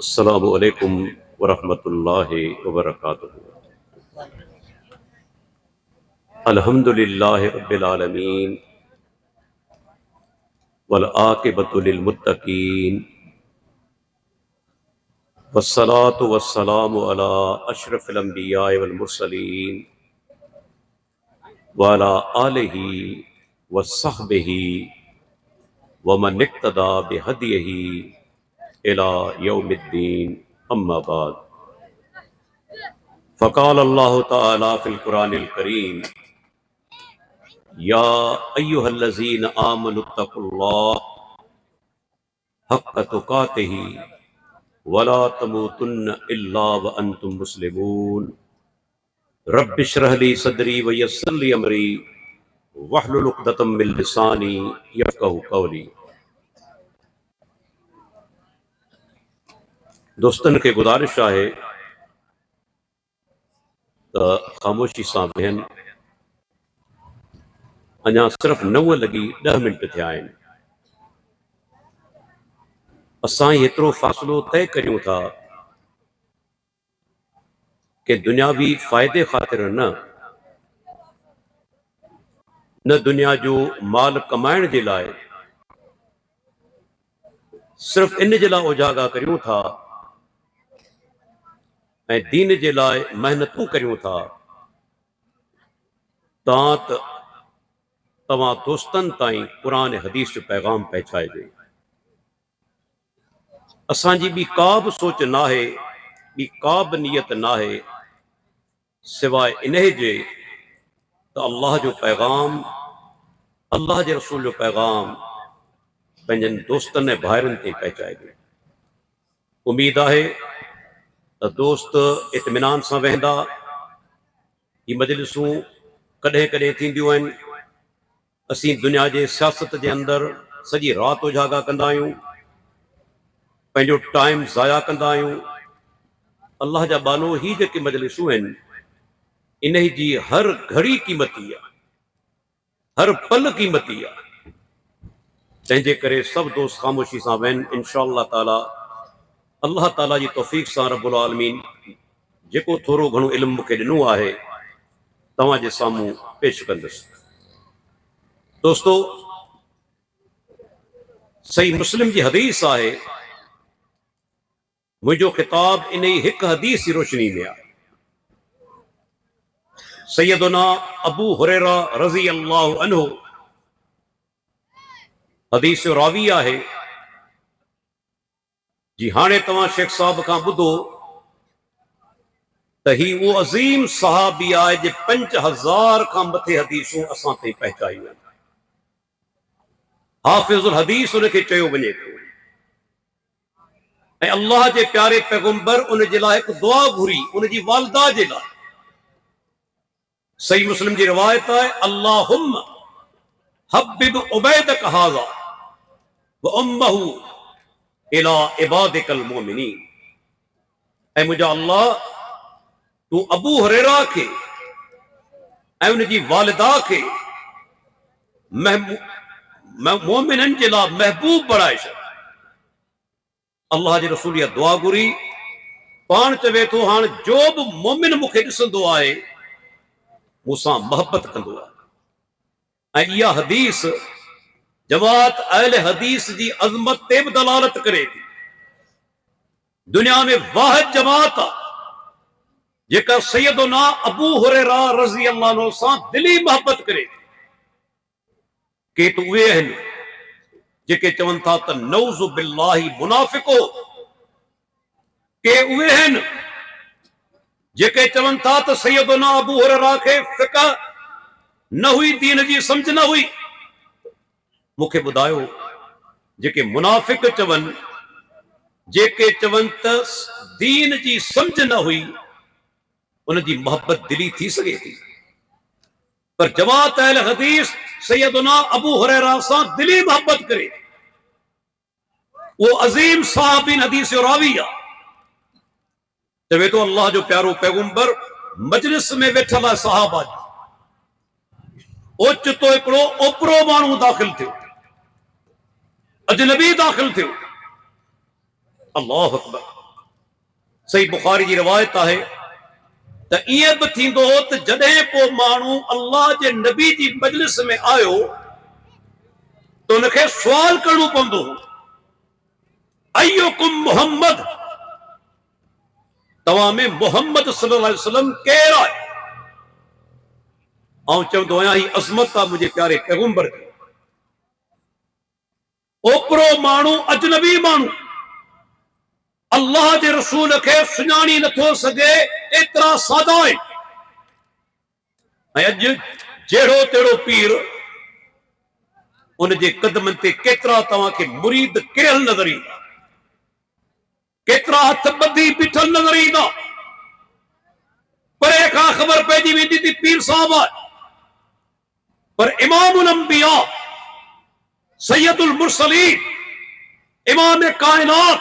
अस्सलामु अलैकुम वरहमतुल्लाहि वबरकातुहू। अल्हम्दुलिल्लाहि रब्बिल आलमीन वल आक़िबतु लिल मुत्तक़ीन वस्सलातु वस्सलामु अला अशरफिल अंबिया वल मुरसलीन व अला आलिहि व सहबिहि व मन इक्तदा बिहदिही इला यौमिद्दीन, अम्मा बाद। फ़क़ाल अल्लाहु तआला फ़िल कुरानिल करीम, या अय्युहल्लज़ीना आमनुत्तक़ुल्लाह हक़्क़ तुक़ातिही वला तमूतुन्न इल्ला व अंतुम मुस्लिमून। रब्बिश्रह ली सदरी व यस्सिर ली अमरी वहलुल उक़दतम मिन लिसानी यफ़क़हू क़ौली। दोस्तन के गुजारिश आहे त ख़ामोशी सां वेहनि। अञा सिर्फ़ 9 लॻी 10 मिंट थिया आहिनि। असां एतिरो फ़ासिलो तय करियूं था कि दुनियावी फ़ाइदे ख़ातिर न दुनिया जो माल कमाइण जे लाइ, सिर्फ़ इन जे लाइ उजागा करियूं था ऐं दीन जे लाइ महिनतूं करियूं था त तव्हां दोस्तनि ताईं क़ुरान हदीस जो पैगाम पहुचाइजे। असांजी ॿी का बि सोच नाहे, ॿी का बि नियत नाहे सिवाय इन जे त अल्लाह जो पैगाम, अल्लाह जे रसूल जो पैगाम पंहिंजनि दोस्तनि ऐं भाइरनि ते पहुचाइजे। उम्मीद आहे त दोस्त इत्मीनान सां वेहंदा। ही मजलिसूं कॾहिं कॾहिं थींदियूं आहिनि। असीं दुनिया जे सियासत जे अंदरि सॼी राति उजागा कंदा आहियूं, पंहिंजो टाइम ज़ाया कंदा आहियूं। अल्लाह जा बानो ही जेके मजलिसूं आहिनि, इन जी हर घड़ी क़ीमती आहे, हर पल क़ीमती आहे। तंहिंजे करे सभु दोस्त ख़ामोशी सां वेहनि। इंशाअल्लाह ताला अल्लाह ताला जी तौफ़ीक़ सां रब्बुल आलमीन जेको थोरो घणो इल्मु मूंखे ॾिनो आहे तव्हांजे साम्हूं पेश कंदुसि। दोस्तो, सही मुस्लिम जी हदीस आहे। मुंहिंजो ख़िताब इन ई हिकु हदीस जी रोशनी में आहे। सैयदना अबू हुरैरा रज़ी अल्लाहु अन्हु हदीस जो रावी आहे। जी हाणे तव्हां शेख साहब खां ॿुधो त ही उहो अज़ीम सहाबी आहे जे 5000 खां मथे हदीसूं असां ताईं पहुचायूं आहिनि। हाफ़िज़ुल हदीस उनखे चयो वञे थो ऐं अल्लाह जे प्यारे पैगंबर उन जे लाइ हिकु दुआ घुरी, उन जी वालदा जे लाइ। सही मुस्लिम जी रिवायत आहे, अल्लाहुम्मा हब्बिब उबैदक हाज़ा व उम्महु इला इबादिकल मोमिनीन। ऐं मुंहिंजा अल्लाह, तू अबू हुरैरा खे ऐं उन जी वालिदा खे मोमिननि जे लाइ महबूब बणाए छॾ। अल्लाह जे रसूल इहा दुआ घुरी। पाण चवे थो, हाणे जो बि मोमिन मूंखे ॾिसंदो आहे मूंसां मोहबत कंदो आहे। ऐं इहा हदीस जमात अहले हदीस जी अज़मत ते बि दलालत करे थी। दुनिया में वाहिद जमात आहे जेका सैयदना अबू हुरैरा रज़ी अल्लाहु अन्हु सां दिली मोहबत करे थी। के त उहे आहिनि जेके चवनि था त नऊज़ु बिल्लाही मुनाफ़िको। के उहे आहिनि जेके चवनि था त सैयदना अबू हुरैरा खे फ़िक़ह न हुई, दीन जी सम्झ न हुई। मूंखे ॿुधायो, जेके मुनाफ़िक चवनि, जेके चवनि त दीन जी सम्झ न हुई, उन जी मोहबत दिली थी सघे थी? पर जमात अहले हदीस सैयदना अबू हुरैरा सां दिली मोहबत करे। वो अजीम साहबीन हदीस जो रावी आहे। चवे तो अल्लाह जो प्यारो पैगंबर मजलिस में वेठल आहे सहाबा जी। ओचितो हिकिड़ो ओपरो माण्हू दाख़िल थियो, अजनबी दाख़िल थियो। अल्लाहु अकबर। सही बुखारी जी रिवायत है त ईअं बि थींदो हो त जॾहिं को माण्हू अल्लाह जे नबी जी मजलिस में आयो त उनखे सुवाल करणो पवंदो हो, अय्युकुम मोहम्मद, तव्हां में मोहम्मद सल्लल्लाहु अलैहि वसल्लम केरु आहे? ऐं चवंदो आहियां ही अज़मत आहे मुंहिंजे प्यारे पैगंबर जी। ओपरो माण्हू अजनबी माण्हू अल्लाह जे रसूल खे सुञाणी नथो सघे, एतिरा सादा आहिनि। ऐं अॼु जहिड़ो तेड़ो पीर उन जे कदमनि ते केतिरा तव्हांखे मुरीद किरियल नज़र ईंदा, केतिरा हथ ॿधी बीठल नज़र ईंदा। परे खां ख़बर पइजी वेंदी थी पीर साहब आहे, पर इमामुल अंबिया सैयदुल मुरसलीन इमाम कायनात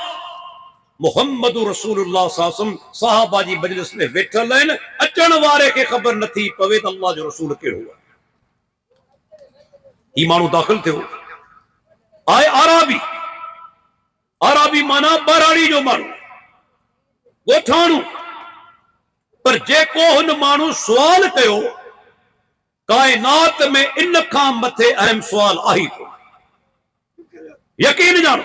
मोहम्मद रसूलुल्लाह सल्लल्लाहु अलैहि वसल्लम साहबा जी मजलिस में वेठल आहिनि। अचण वारे खे ख़बर नथी पवे त अल्लाह जो रसूल कहिड़ो आहे। ही माण्हू दाख़िल थियो आहे आराबी, आराबी माना बराड़ी जो माण्हू, ॻोठाणो। पर जेको हुन माण्हू सुवाल कयो, कायनात में इन खां मथे अहम सुवाल आहे कोन। यकीन ॼाणो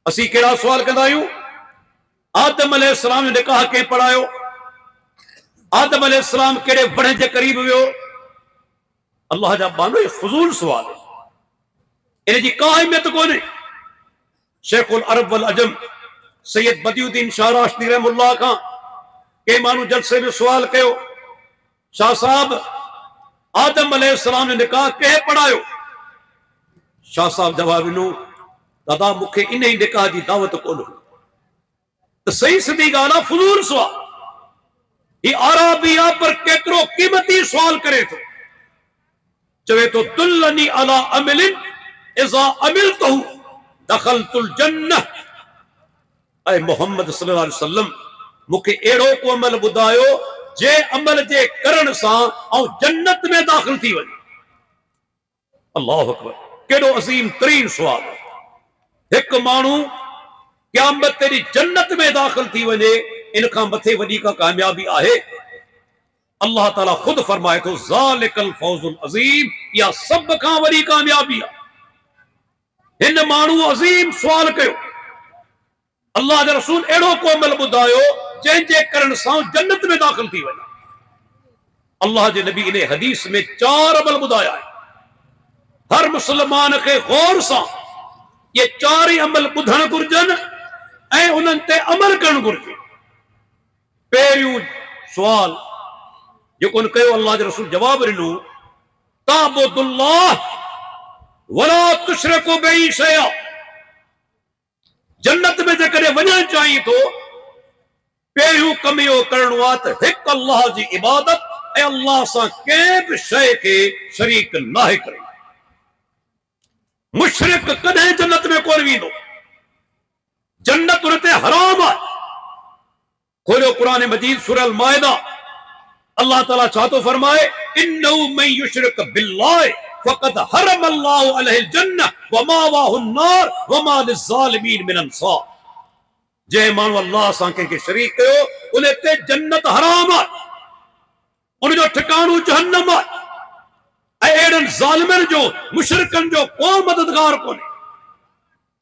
असीं कहिड़ा सुवाल कंदा आहियूं? आदम अलैहिस्सलाम जो निकाह कंहिं पढ़ायो? आदम अलैहिस्सलाम कहिड़े वण जे क़रीब वियो? अल्लाह जा बानो ये फज़ूल सुवाल है, इन जी का अहमियत कोन्हे। शेखुल अरब वल अजम सैयद बदियुद्दीन शाह राशदी रहमतुल्लाह खां के माण्हू जलसे में सुवाल कयो, शाह साहब आदम अलैहिस्सलाम जो निकाह कंहिं पढ़ायो? शाह साहब जवाब ॾिनो, दादा मूंखे इन ई निकाह जी दावत कोन हुई। त सही सिधी ॻाल्हि आहे, फज़ूल सुवाल। ही आराबी आहे पर केतिरो क़ीमती सुवाल करे थो। चवे तो दुल्लनी अला अमलिन इज़ा अमिलतहु दखलतुल जन्नह। ऐ मोहम्मद सल्लल्लाहु अलैहि वसल्लम मूंखे अहिड़ो को अमल ॿुधायो जे अमल जे करण सां ऐं जन्नत में दाख़िल थी वञे। अल्लाहु अकबर, केॾो अज़ीम तरीन सुवाल। हिकु माण्हू क़यामत तेरी जन्नत में दाख़िल थी वञे, इन खां मथे वॾी का कामयाबी आहे? अल्लाह ताला खुद फरमाए थो ज़ालिकल फौजुल अज़ीम, या सब खां वॾी कामयाबी आहे। हिन माण्हू अज़ीम सुवाल कयो, अल्लाह जो रसूल अहिड़ो को अमल ॿुधायो जंहिंजे करण सां जन्नत में दाख़िल थी वञे। अल्लाह जे नबी इन हदीस में 4 अमल ॿुधाया आहिनि। हर मुसलमान खे गौर सां ये 4 ई अमल ॿुधण घुर्जनि ऐं उन्हनि ते अमल करणु घुर्जे। पहिरियों सुवाल जेको उन कयो, अल्लाह जो रसूल जवाब ॾिनो, ताबुदुल्लाह वला तुशरिकु बिही शैआ। जन्नत में जेकॾहिं वञणु चाहीं थो, पहिरियों कम इहो करणो आहे त हिकु अल्लाह जी इबादत ऐं अल्लाह सां कंहिं बि शइ खे शरीक नाहे करे। मुशरिक कॾहिं जन्नत में कोन वेंदो, जन्नत उन ते हराम आहे। खोलियो कुरान मजीद सूरह अल माइदा, अल्लाह ताला छा थो फरमाए, इन्नहु मन युशरिक बिल्लाह फक़द हरम अल्लाहु अलैहिल जन्नह व मावाहु अन्नार व मा लिज़्ज़ालिमीन मिन अंसार। जंहिं माण्हू अल्लाह सां कंहिंखे शरीक कयो, उन ते जन्नत हराम आहे, उनजो ठिकाणो जहन्नम आहे। ऐं अहिड़नि ज़ालिमनि जो, मुशरिकनि जो को मददगार कोन्हे।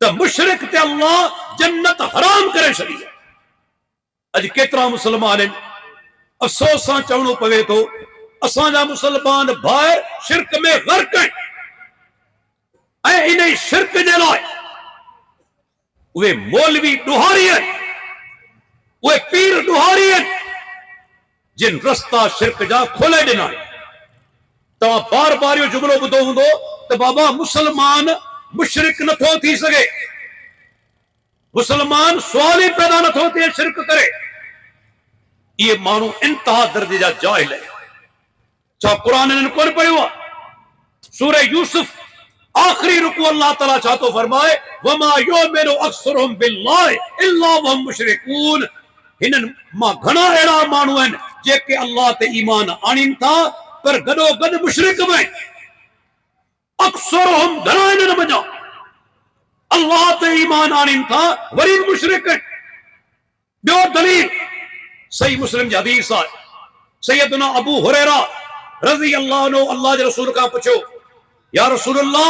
त मुशरिक ते अल्लाह जन्नत हराम करे छॾी आहे। अॼु केतिरा मुसलमान आहिनि, अफ़सोस सां चवणो पवे थो, असांजा मुसलमान भाउ शिरक में ग़र्क़ आहिनि। ऐं इन शिरक जे लाइ उहे मौलवी ॾुहारी आहिनि, उहे पीर ॾुहारी आहिनि, जिन रस्ता शिरक जा खोले ॾिना आहिनि। तव्हां बार बार इहो जुमिलो ॿुधो हूंदो त बाबा मुसलमान मुशरिक नथो थी सघे, मुसलमान सुवाल ई पैदा नथो थिए शिरक करे। इहे माण्हू इंतहा दर्जे जा जाहिल आहिनि। छा क़ुरान इन्हनि कोन पढ़ियो आहे? सूरह यूसुफ आखिरी रुकू अल्लाह ताला छा थो फरमाए, वमा युमिनु अक्सरुहुम बिल्लाहि इल्ला वहुम मुशरिकून। हिननि मां घणा अहिड़ा माण्हू आहिनि जेके अल्लाह ते ईमान आणीनि था, पर गॾो गॾु मुशरिक बि आहिनि। अक्सरुहुम घणा हिननि मञा अल्लाह ते ईमान आणीनि था, वरी मुशरिक आहिनि। ॿियो दलील सही मुस्लिम जी हदीस आहे। सैयदना अबू हुरैरा रज़ी अल्लाह अन्हु अल्लाह जे रसूल खां पुछियो, या रसूल अल्लाह,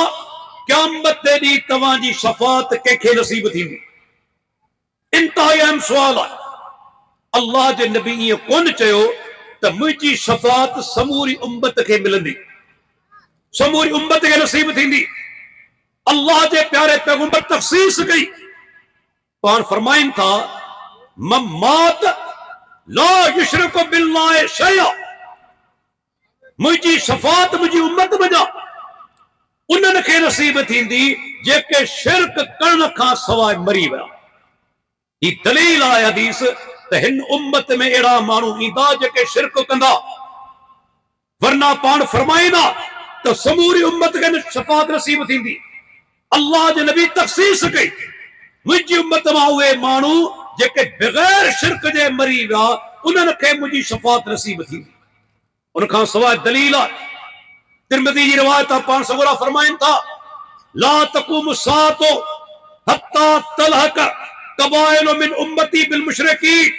क़यामत ते ॾींहुं तव्हांजी शफ़ाअत कंहिंखे नसीब थींदी? इंतहाई अहम सुवाल आहे। अल्लाह जे नबी ईअं कोन चयो त मुंहिंजी शफ़ाअत समूरी उम्मत खे मिलंदी, समूरी उम्मत खे नसीब थींदी। अल्लाह जे प्यारे पैगंबर तख़सीस कई। पाण फरमाइनि था, ममात ला युशरिकु बिल्लाहि शैआ, मुंहिंजी शफ़ाअत मुंहिंजी उम्मत वञा उन्हनि खे नसीब थींदी जेके शिरक करण खां सवाइ मरी विया। ही दलील आहे हदीस त हिन उम्मत में अहिड़ा माण्हू ईंदा जेके शिरक कंदा, वरना पाण फरमाईंदा त समूरी उम्मत खे शफ़ाअत नसीब थींदी। अल्लाह जे नबी तख़सीस कई, मुंहिंजी उम्मत मां उहे माण्हू जेके बग़ैर शिरक जे मरी विया उन्हनि खे मुंहिंजी शफ़ाअत नसीब थींदी। उनखां सवाइ दलील आहे तिरमिज़ी जी रिवायत आहे। पाण सगोरा फरमाइनि था, ला तक़ूमु साअतु हत्ता तलहक क़बाइलु मिन उम्मती बिल मुशरिकीन।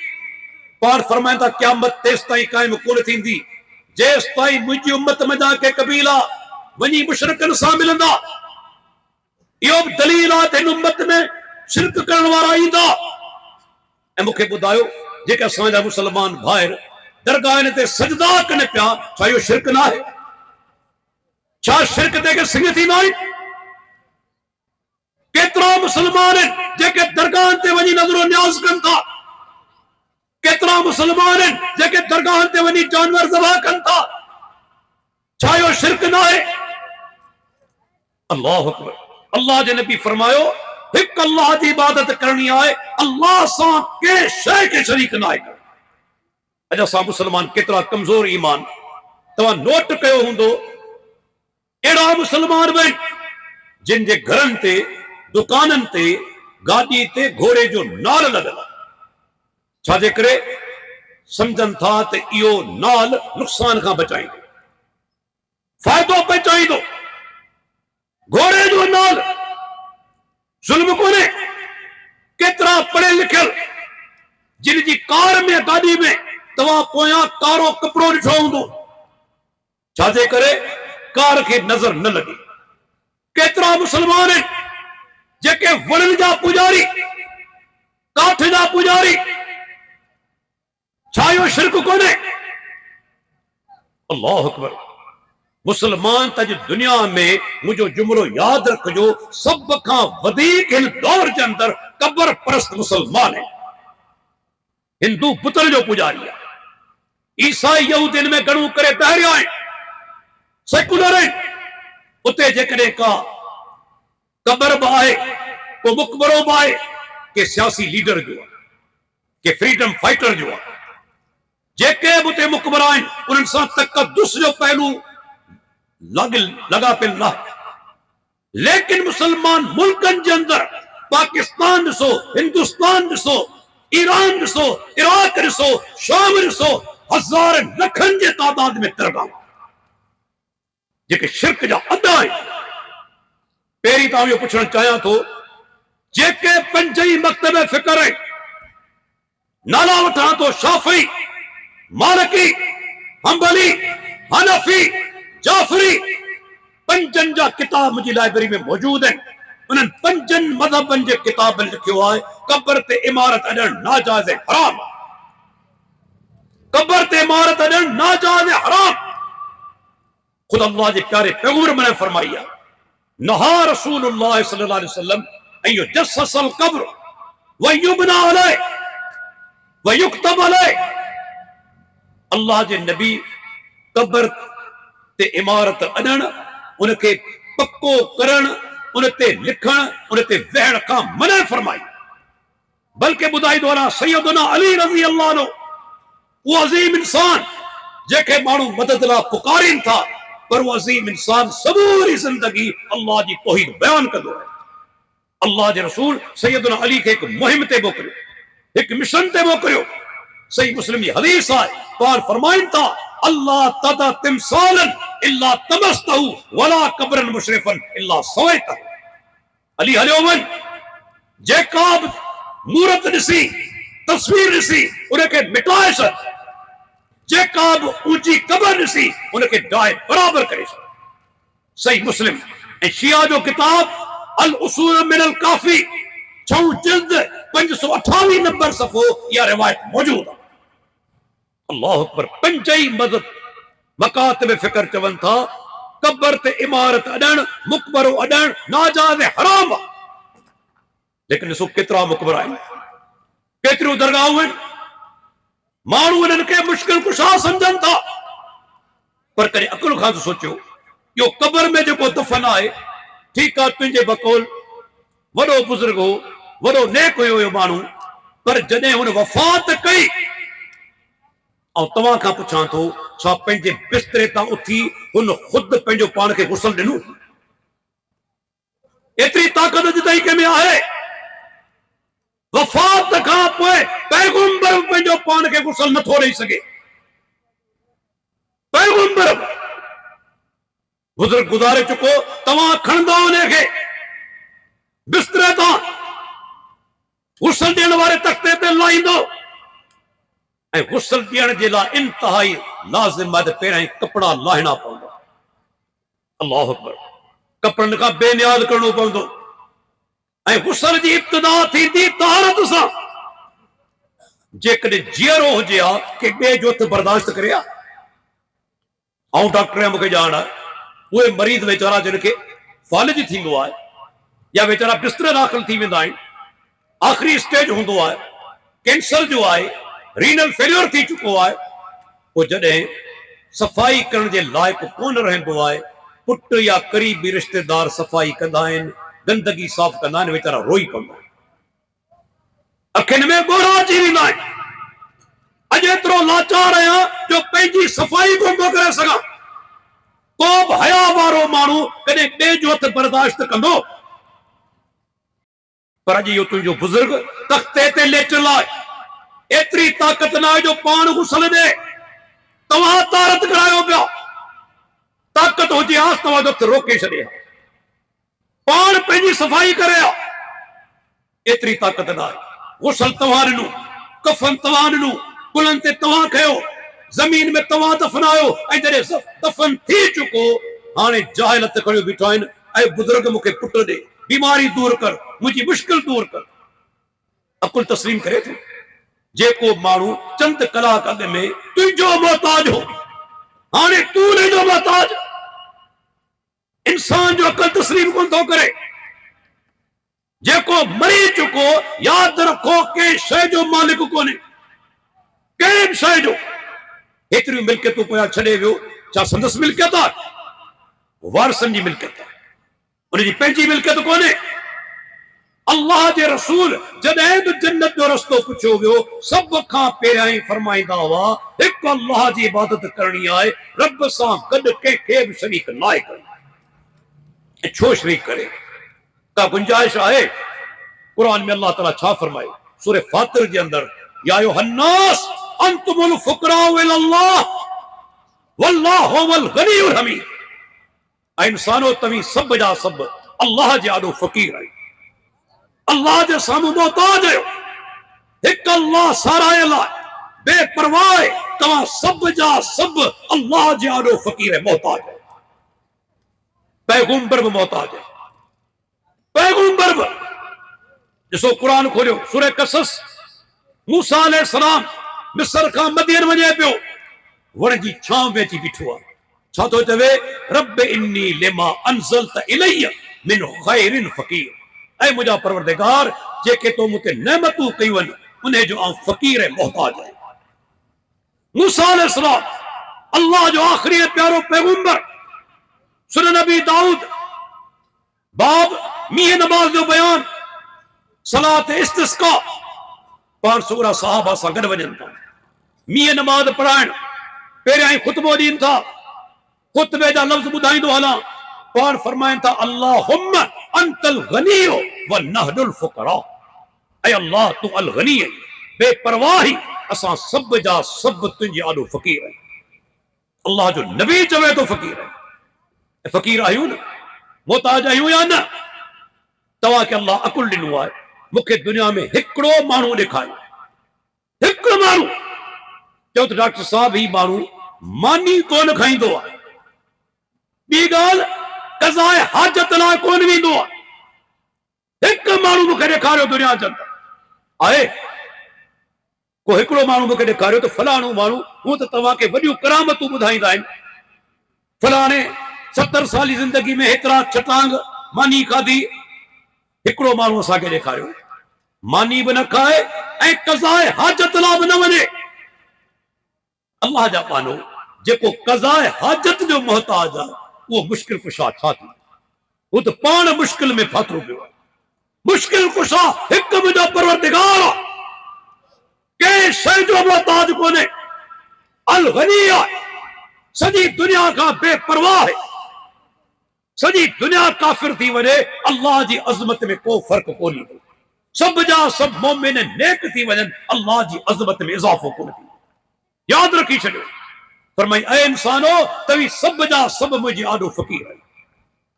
पाण फरमाइनि था, क़यामत तेसि ताईं क़ाइम कोन थींदी जेसि ताईं मुंहिंजी उम्मत में के कबीला वञी मुशरिकनि सां मिलंदा। इहो बि दलील आहे त हिन उम्मत में शिरक करण वारा ईंदा। ऐं मूंखे ॿुधायो, जेके असांजा मुस्लमान भाइर दरगाहनि ते सजदा कनि पिया, छा इहो शिरक न आहे? छा शिरक ते के सिंग थींदा आहिनि? केतिरा मुस्लमान आहिनि जेके दरगाहनि ते वञी नज़रो न्याज़ कनि था? केतिरा मुस्लमान आहिनि जेके दरगाहनि ते वञी जानवर ज़बह कनि था? छा इहो शिरक न आहे? अल्लाहु अकबर। अल्लाह जे नबी फरमायो, हिकु अल्लाह जी इबादत करणी आहे, अल्लाह सां कंहिं शइ खे शरीक न आहे। अॼु असां मुस्लमान केतिरा कमज़ोर ईमान। तव्हां नोट कयो हूंदो, अहिड़ा मुस्लमान बि जिन जे घरनि ते दुकाननि ते गाॾी ते घोड़े जो नाल लॻल आहे। छाजे करे? सम्झनि था त इहो नाल नुक़सान खां बचाईंदो, फ़ाइदो पहुचाईंदो। घोड़े जो नाल ज़ुल्म कोन्हे। केतिरा पढ़ियल लिखियल जिन जी कार में गाॾी में तव्हां पोयां कारो कपिड़ो ॾिठो हूंदो, छाजे करे? कार खे नज़र न लॻे। केतिरा मुस्लमान आहिनि जेके वणनि जा पुजारी, काठ जा पुजारी। छा इहो शिरक कोन्हे? अल्लाहु अकबर। मुस्लमान त अॼु दुनिया में, मुंहिंजो जुमिलो यादि रखिजो, सभ खां वधीक हिन दौर जे अंदरि क़बर परस्त मुस्लमान आहिनि। हिंदू पुत्र जो पुजारी आहे। ईसाई यहूदियुनि में घणो करे पहिरियां आहिनि, सेकुलर आहिनि। उते जेकॾहिं का क़बर बि आहे, को मक़बरो बि आहे, के सियासी लीडर जो आहे, के फ्रीडम फाइटर जो आहे, जेके बि उते मक़बरा आहिनि उन्हनि सां तक़दुस जो पहलू लगा पिल न आहे। लेकिन मुसलमान मुल्कनि जे अंदरि पाकिस्तान ॾिसो, हिंदुस्तान ॾिसो, ईरान ॾिसो, इराक ॾिसो, शाम ॾिसो, हज़ार लखनि जे तादाद में दरगाह जेके शिरक जा अदा आहिनि। पहिरीं त इहो पुछणु चाहियां थो, जेके 5 ई मकतब फ़िक्र आहिनि, नाला वठां थो, शाफ़ी, मालिकी, हंबली, हनफी, जाफरी, 5 जा किताब मुंहिंजी लाइब्रेरी में मौजूद आहिनि। उन्हनि 5 मज़हबनि जे किताबनि लिखियो आहे, क़बर ते इमारत अॾणु नाजाइज़ ऐं हराम। क़बर ते इमारत अॾणु नाजाइज़ ऐं हराम। ख़ुद अल्लाह जे प्यारे पैगंबर ने फरमाई आहे, नहा रसूलुल्लाह सल्लल्लाहु अलैहि वसल्लम ऐं युजस्ससल क़ब्र व युबना अलैहि व युक्तब अलैहि। अल्लाह जे नबी क़बर ते इमारत अॾणु, उनखे पक्को करणु, उन ते लिखणु, उन ते वेहण खां मना फरमाई। बल्कि ॿुधाईंदो वञा, सैयदना अली रज़ी अल्लाह अन्हु, उहो अज़ीम इंसान जेके माण्हू मदद लाइ पुकारीनि था, पर वो अज़ीम इंसान समूरी ज़िंदगी अल्लाह जी तौहीद बयान कंदो आहे। अल्लाह जे रसूल सैयदना अली खे हिकु मुहिम ते मोकिलियो, हिकु मिशन ते मोकिलियो। सही मुस्लिम जी हदीस आहे, पाण फरमाइनि था, अल्लाह तदा तिमसालन इल्ला तमस्तहु वला कब्रन मुशरिफन इल्ला सवैतहु। अली हलियो वञ, जेका बि मूरत ॾिसी तस्वीर ॾिसी उनखे मिटाए छॾ, जेका बि ऊंची क़बर ॾिसी उनखे डाए बराबर करे छॾ। सही मुस्लिम ऐं शिया जो किताब अल उसूल मिनल काफी 6 जिल्द 528 नंबर सफ़ो इहा रिवायत मौजूद आहे। अल्लाह अकबर। 5 मज़हब मकातिब फिक्र चवनि था कब्र ते इमारत अॾण, मुक़बरो अॾण नाजाइज़ हराम आहे। लेकिन ॾिसो केतिरा मुक़बरा आहिनि, केतिरियूं दरगाहूं आहिनि, माण्हू उन्हनि खे मुश्किल कुशा सम्झनि था। पर कॾहिं अकुल खां त सोचियो इहो कब्र में जेको दफ़न आहे, ठीकु आहे तुंहिंजे बकौल वॾो बुज़ुर्ग हो, वॾो नेक हुयो इहो माण्हू, पर जॾहिं हुन वफ़ात कई, ऐं तव्हां खां पुछां थो छा पंहिंजे बिस्तरे तां उथी हुन ख़ुदि पंहिंजो पाण खे गुसल ॾिनो? एतिरी ताक़त अॼु ताईं कंहिं में आहे? वफ़ात खां पोइ पैगंबर पंहिंजो पाण खे गुसल नथो ॾेई सघे। पैगंबर बुज़ुर्ग गुज़ारे चुको, तव्हां खणंदो उनखे बिस्तरे तां गुसल ॾियण वारे तख़्ते ते लाहींदो, ऐं गुसल ॾियण जे लाइ इंतहाई लाज़िम आहे त पहिरियां ई कपिड़ा लाहिणा पवंदा। अल्लाहु अकबर। कपिड़नि खां बेनियाज़ करणो पवंदो, ऐं गुसल जी इब्तिदा थींदी तहारत सां। जेकॾहिं जीअरो हुजे हा कि ॿिए जो हथ बर्दाश्त करे हा। ऐं डॉक्टर मूंखे ॼाण आहे उहे मरीज़ वीचारा जिन खे फालिज थींदो आहे या वीचारा बिस्तरे दाख़िल थी वेंदा आहिनि, आख़िरी स्टेज हूंदो आहे, कैंसर जो आहे, रीनल फेल्योर थी चुको आहे, पोइ जॾहिं सफ़ाई करण जे लाइक़ु कोन रहंदो आहे, पुट या क़रीबी रिश्तेदार सफ़ाई कंदा आहिनि, गंदगी साफ़ कंदा आहिनि, वीचारा रोई पवंदा आहिनि, अखियुनि में ॻोढ़ा अची वेंदा आहिनि। अॼु एतिरो लाचार आहियां जो पंहिंजी सफ़ाई कोन थो करे सघां। को बि हया वारो माण्हू कॾहिं ॿिए जो हथ बर्दाश्त कंदो? पर अॼु इहो तुंहिंजो बुज़ुर्ग तख़्ते ते लेटल आहे, एतिरी ताक़त न आहे जो पाण गुसल ॾे, तव्हां तारत करायो पिया। ताक़त हुजे हा तव्हां जो हथ रोके छॾे, पाण पंहिंजी सफ़ाई करे हा, एतिरी ताक़त न आहे। गुसल तव्हां ॾिनो, कफन तव्हां ॾिनो, कुलनि ते तव्हां खयो, ज़मीन में तव्हां दफ़नायो, ऐं जॾहिं दफ़न थी चुको हाणे जाहिल हथ खणी बीठा आहिनि, ऐं बुज़ुर्ग मूंखे पुट ॾे, बीमारी दूर कर, मुंहिंजी मुश्किल दूर कर। अकुल तस्लीम करे थो? जेको माण्हू चंद कलाक अॻ में तुंहिंजो मोहताज हो, हाणे तूं हुनजो मोहताज। इंसान जो अकुल तस्लीम कोन थो करे। जेको मरी चुको, यादि रखो कंहिं शइ जो मालिक कोन्हे, कंहिं बि शइ जो। एतिरियूं मिल्कियतूं पोयां छॾे वियो, छा संदसि मिल्कियत आहे? वारसनि जी मिल्कियत आहे, उनजी पंहिंजी मिल्कियत कोन्हे। अल्लाह जे रसूल जॾहिं बि जन्नत जो रस्तो पुछियो वियो, सभ खां पहिरियां ई फरमाईंदा हुआ हिकु अल्लाह जी इबादत करणी आहे, रब सां गॾु कंहिंखे बि शरीक न आहे करणी। छो शरीक करे? का गुंजाइश आहे? कुरान में अल्लाह ताला छा फरमाए? सूरह फातिर जे अंदर, या अय्युहन्नास अंतुमुल फुकराउ इलल्लाह वल्लाहु हुवल गनियुल हमीद। ऐं इंसानो तव्हीं सभ जा सभ अल्लाह जे आॾो फ़क़ीर आहियो, अल्लाह जे साम्हूं मोहताज आहियो। हिकु अल्लाह सारायल आहे, बेपरवाह आहे, तव्हां सभ जा सभ अल्लाह जे आॾो फ़क़ीर मोहताज आहियो। पैगंबर बि मोहताज आहे, पैगंबर बि। ॾिसो कुरान खोलियो, सूरह कसस, मूसा अलैहिस्सलाम मिस्र खां मदीन वञे पियो, वण जी छांव में अची बीठो आहे। छा थो चवे? रब इन्नी लिमा अंज़लत इलैया मिन खैरिन फ़क़ीर। ऐं मुंहिंजा परवरदिगार, जेके तो मूं ते नेमतूं कयूं आहिनि, उन जो आउं फ़क़ीर ऐं मोहताज आहियां। मूसा अलैहिस्सलाम अल्लाह जो आख़िरी ऐं प्यारो पैगंबर। सुन नबी दाऊद बाब मींहं नमाज़ जो बयान, सलात इस्तिस्का, पाण सूरा सहाबा सां गॾु वञनि था, मींहं नमाज़ पढ़ाइण, पहिरियां ई ख़ुतबो ॾीनि था, ख़ुतबे जा लफ़्ज़ ॿुधाईंदो हलां, पाण फरमाइनि था अल्लाहुम्मा अंतल गनियो व नहनुल फुकरा। ऐं अल्लाह तूं अल गनी आहीं, बेपरवाही, असां सभ जा सभ तुंहिंजे आॾो फ़क़ीर आहियूं। अल्लाह जो नबी चवे थो फ़क़ीर आहियूं। फ़क़ीर आहियूं न, मोहताज आहियूं या न? तव्हांखे अल्लाह अकुल ॾिनो आहे, मूंखे दुनिया में हिकिड़ो माण्हू ॾेखारियो हिकु माण्हू चओ त डॉक्टर साहब ही माण्हू मानी कोन खाईंदो आहे, ॿी ॻाल्हि क़ज़ाए हाजत लाइ कोन वेंदो आहे। हिकु माण्हू मूंखे ॾेखारियो दुनिया जे अंदरि आहे, को हिकिड़ो माण्हू मूंखे ॾेखारियो त फलाणो माण्हू, हूअं त तव्हांखे वॾियूं करामतूं ॿुधाईंदा आहिनि, फलाणे 70 साल जी ज़िंदगी में हेतिरा छटांग मानी खाधी, हिकिड़ो माण्हू असांखे ॾेखारियो मानी बि न खाए ऐं क़ज़ाए हाजत लाइ बि न वञे। अल्लाह जा पानो जेको क़ज़ाए हाजत जो मोहताज आहे उहो मुश्किल कुशा छा थी, उहो त पाण मुश्किल में फाथो पियो आहे। मुश्किल कुशा हिकु मुंहिंजो परवरदिगार आहे, कंहिं शइ जो मोहताज कोन्हे, अल गनी आहे, सॼी दुनिया खां बेपरवाह आहे। सॼी दुनिया काफ़िर थी वञे, अल्लाह जी अज़मत में को फ़र्क़ु कोन ईंदो। सभ जा सभु मोमिन नेक थी वञनि, अल्लाह जी अज़मत में इज़ाफ़ो कोन थींदो। यादि रखी छॾियो, फरमाई ऐं इंसानो तव्हीं सभ जा सभु मुंहिंजी आॾो फ़क़ीर आहियो।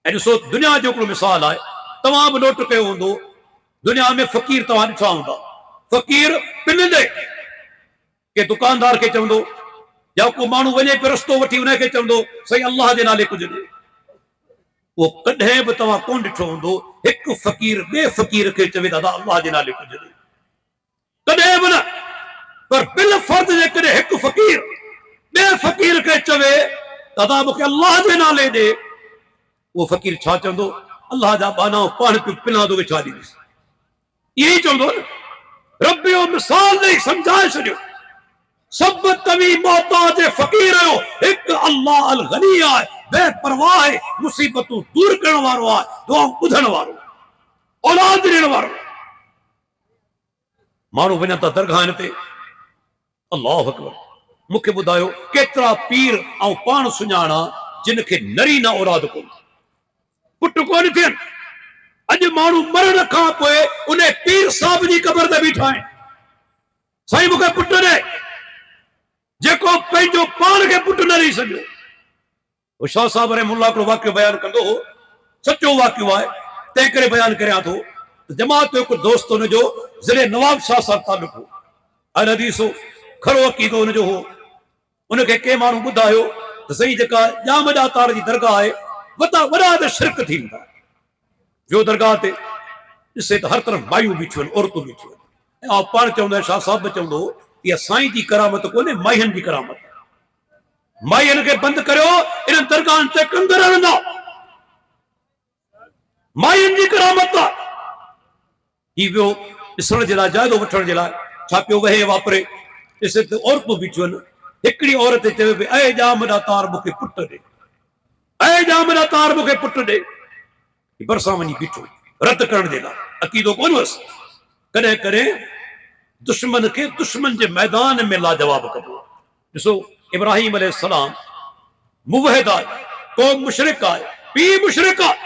ऐं ॾिसो दुनिया जो हिकिड़ो मिसाल आहे, तव्हां बि नोट कयो हूंदो, दुनिया में फ़क़ीर तव्हां ॾिठा हूंदा, फ़क़ीर पिनंदे के दुकानदार खे चवंदो, या को माण्हू वञे पियो रस्तो वठी उनखे चवंदो साईं अल्लाह जे नाले कुझु ॾे। उहो कॾहिं बि तव्हां कोन ॾिठो हूंदो हिकु फ़क़ीर ॿिए फ़क़ीर खे चवे दादा अल्लाह जे नाले कुझु ॾे, कॾहिं बि न। पर बिल फर्ज़ जेकॾहिं हिकु फ़क़ीर ॿिए फ़क़ीर खे चवे दादा मूंखे अल्लाह जे नाले ॾे, उहो फ़क़ीर छा चवंदो, अल्लाह जा बाना पाण पियो पिना थो विछा ॾींदुसि, इहो ई चवंदो न। रब जो मिसाल ॾेई सम्झाए छॾियो, सभु तव्हीं मोहताज फ़क़ीर आहियो, हिकु अल्लाह अल गनी आहे, बेपरवाह आहे, मुसीबतूं दूर करण वारो आहे, दुआऊं ॿुधण वारो, औलाद ॾियण वारो। माण्हू वञनि था दरगाहनि ते, अल्लाह अकबर, मूंखे ॿुधायो केतिरा पीर ऐं पाण सुञाणा जिन खे नरी न औलाद कोन, पुट कोन थियनि। अॼु माण्हू मरण खां पोइ उन पीर साहिब जी क़बर ते बीठा आहिनि, साईं मूंखे पुट ॾे, जेको पंहिंजो पाण खे पुट न ॾेई सघियो। शाह साहिब रहमतुल्लाह हिकिड़ो वाक़ियो बयानु कंदो हो, सचो वाक़ियो आहे, तंहिं करे बयानु करियां थो। जमात जो हिकु दोस्त हुनजो ज़िले नवाब शाह साहिब तालुक हो, अल हदीस हो, खरो अक़ीदो हुनजो हो। उनखे के माण्हू ॿुधायो त सही जेका ॼाम ॼातार जी दरगाह आहे, वॾा त शिरक थींदा। जो दरगाह ते ॾिसे त हर तरफ़ मायूं बीठियूं आहिनि, औरतूं बीठियूं आहिनि, ऐं पाण चवंदो आहिनि, शाह साहिब बि चवंदो हो, इहा साईं जी करामत कोन्हे, माइयुनि जी करामत। माइयुनि खे बंदि करियो, इन्हनि दरगाहनि ते कंदर रहंदा, माइयुनि जी करामत आहे। ही वियो ॾिसण जे लाइ, जाइज़ो वठण जे लाइ, छा पियो वहे वापरे, ॾिसे त औरतूं बीठियूं आहिनि। हिकिड़ी औरत चवे पई, ऐं जाम ॾातार मूंखे पुट ॾे, ऐं जाम ॾातार मूंखे पुट ॾे। भरिसां वञी बीठो रद्द करण जे लाइ, अक़ीदो कोन हुअसि। कॾहिं कॾहिं दुश्मन खे दुश्मन जे मैदान में लाजवाब कबो। ॾिसो इब्राहिम अलैहिस्सलाम मुवहिद आहे, क़ौम मुशरिक आहे, पीउ मुशरिक आहे,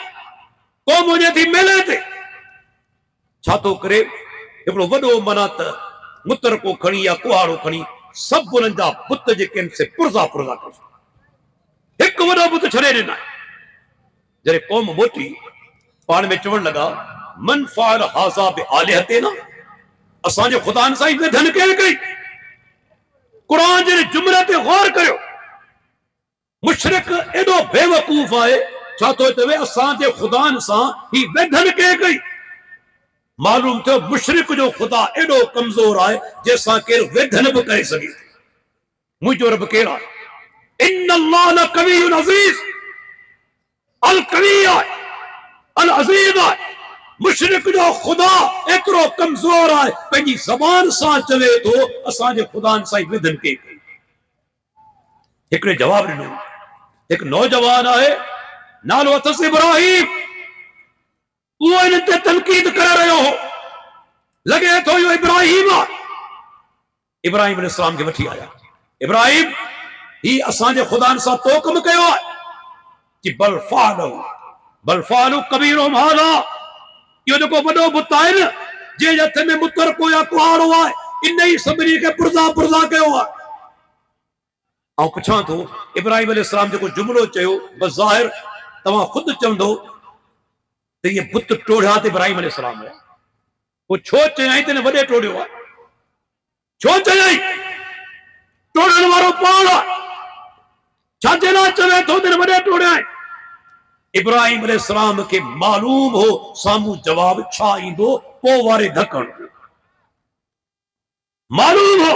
क़ौम वञे थी मेले ते, छा थो करे, हिकिड़ो वॾो माना त मुतरको खणी या कुहाड़ो खणी सभु उन्हनि जा बुत जेके आहिनि से पुरज़ा पुरज़ा करे, हिकु वॾो बुत छॾे ॾिना। जॾहिं क़ौम मोटी पाण में चवण लॻा, मन फ़अल हाज़ा बिआलिहतिना, असांजे ख़ुदानि सां ई वेधन केरु कई। क़ुरान जे जुमिले ते गौर करियो, मुशरिक एॾो बेवकूफ़ आहे, छा थो चवे असांजे ख़ुदानि सां ही वेधन केरु कई। मालूम थियो मुशरिक जो ख़ुदा एॾो कमज़ोर आहे जंहिंसां केरु वेधन बि करे सघे। मुंहिंजो रब केरु आहे, इन्नल्लाह लक़वियुन अज़ीज़, अल कवी आहे, अल अज़ीज़ आहे। मुशरिक जो ख़ुदा एतिरो कमज़ोर आहे, पंहिंजी ज़बान सां चवे थो असांजे ख़ुदानि सां ई वेधन केरु कई। हिकिड़े जवाब ॾिनो, हिकु नौजवान आहे, नालो अथसि इब्राहिम, उहो इन ते तनक़ीद करे रहियो हो, लॻे थो इहो इब्राहिम आहे। इब्राहिम अलैहिस्सलाम खे वठी आया, इब्राहिम ही असांजे ख़ुदानि सां तो कमु कयो आहे, कि बल फ़अलू कबीरुहुम हाज़ा, इहो जेको वॾो बुत आहे न, जंहिंजे हथ में मुतरको या कुहाड़ो आहे, इन ई सभिनी खे पुरज़ा पुरज़ा कयो आहे। ऐं पुछां थो, इब्राहिम अलैहिस्सलाम जेको जुमिलो चयो, बज़ाहिर तव्हां ख़ुदि चवंदो त इहे बुत टोढ़िया त इब्राहिम अलैहिस्सलाम हुया, पोइ छो चयाईं त वॾे टोड़ियो आहे। छो चयई टोड़न वारो पाण छाजे ना चवे थो दिन वडे टोड़िया इब्राहिम अलैहिस्सलाम के मालूम हो सामू जवाब छा ईंदो पो वारे धकण मालूम हो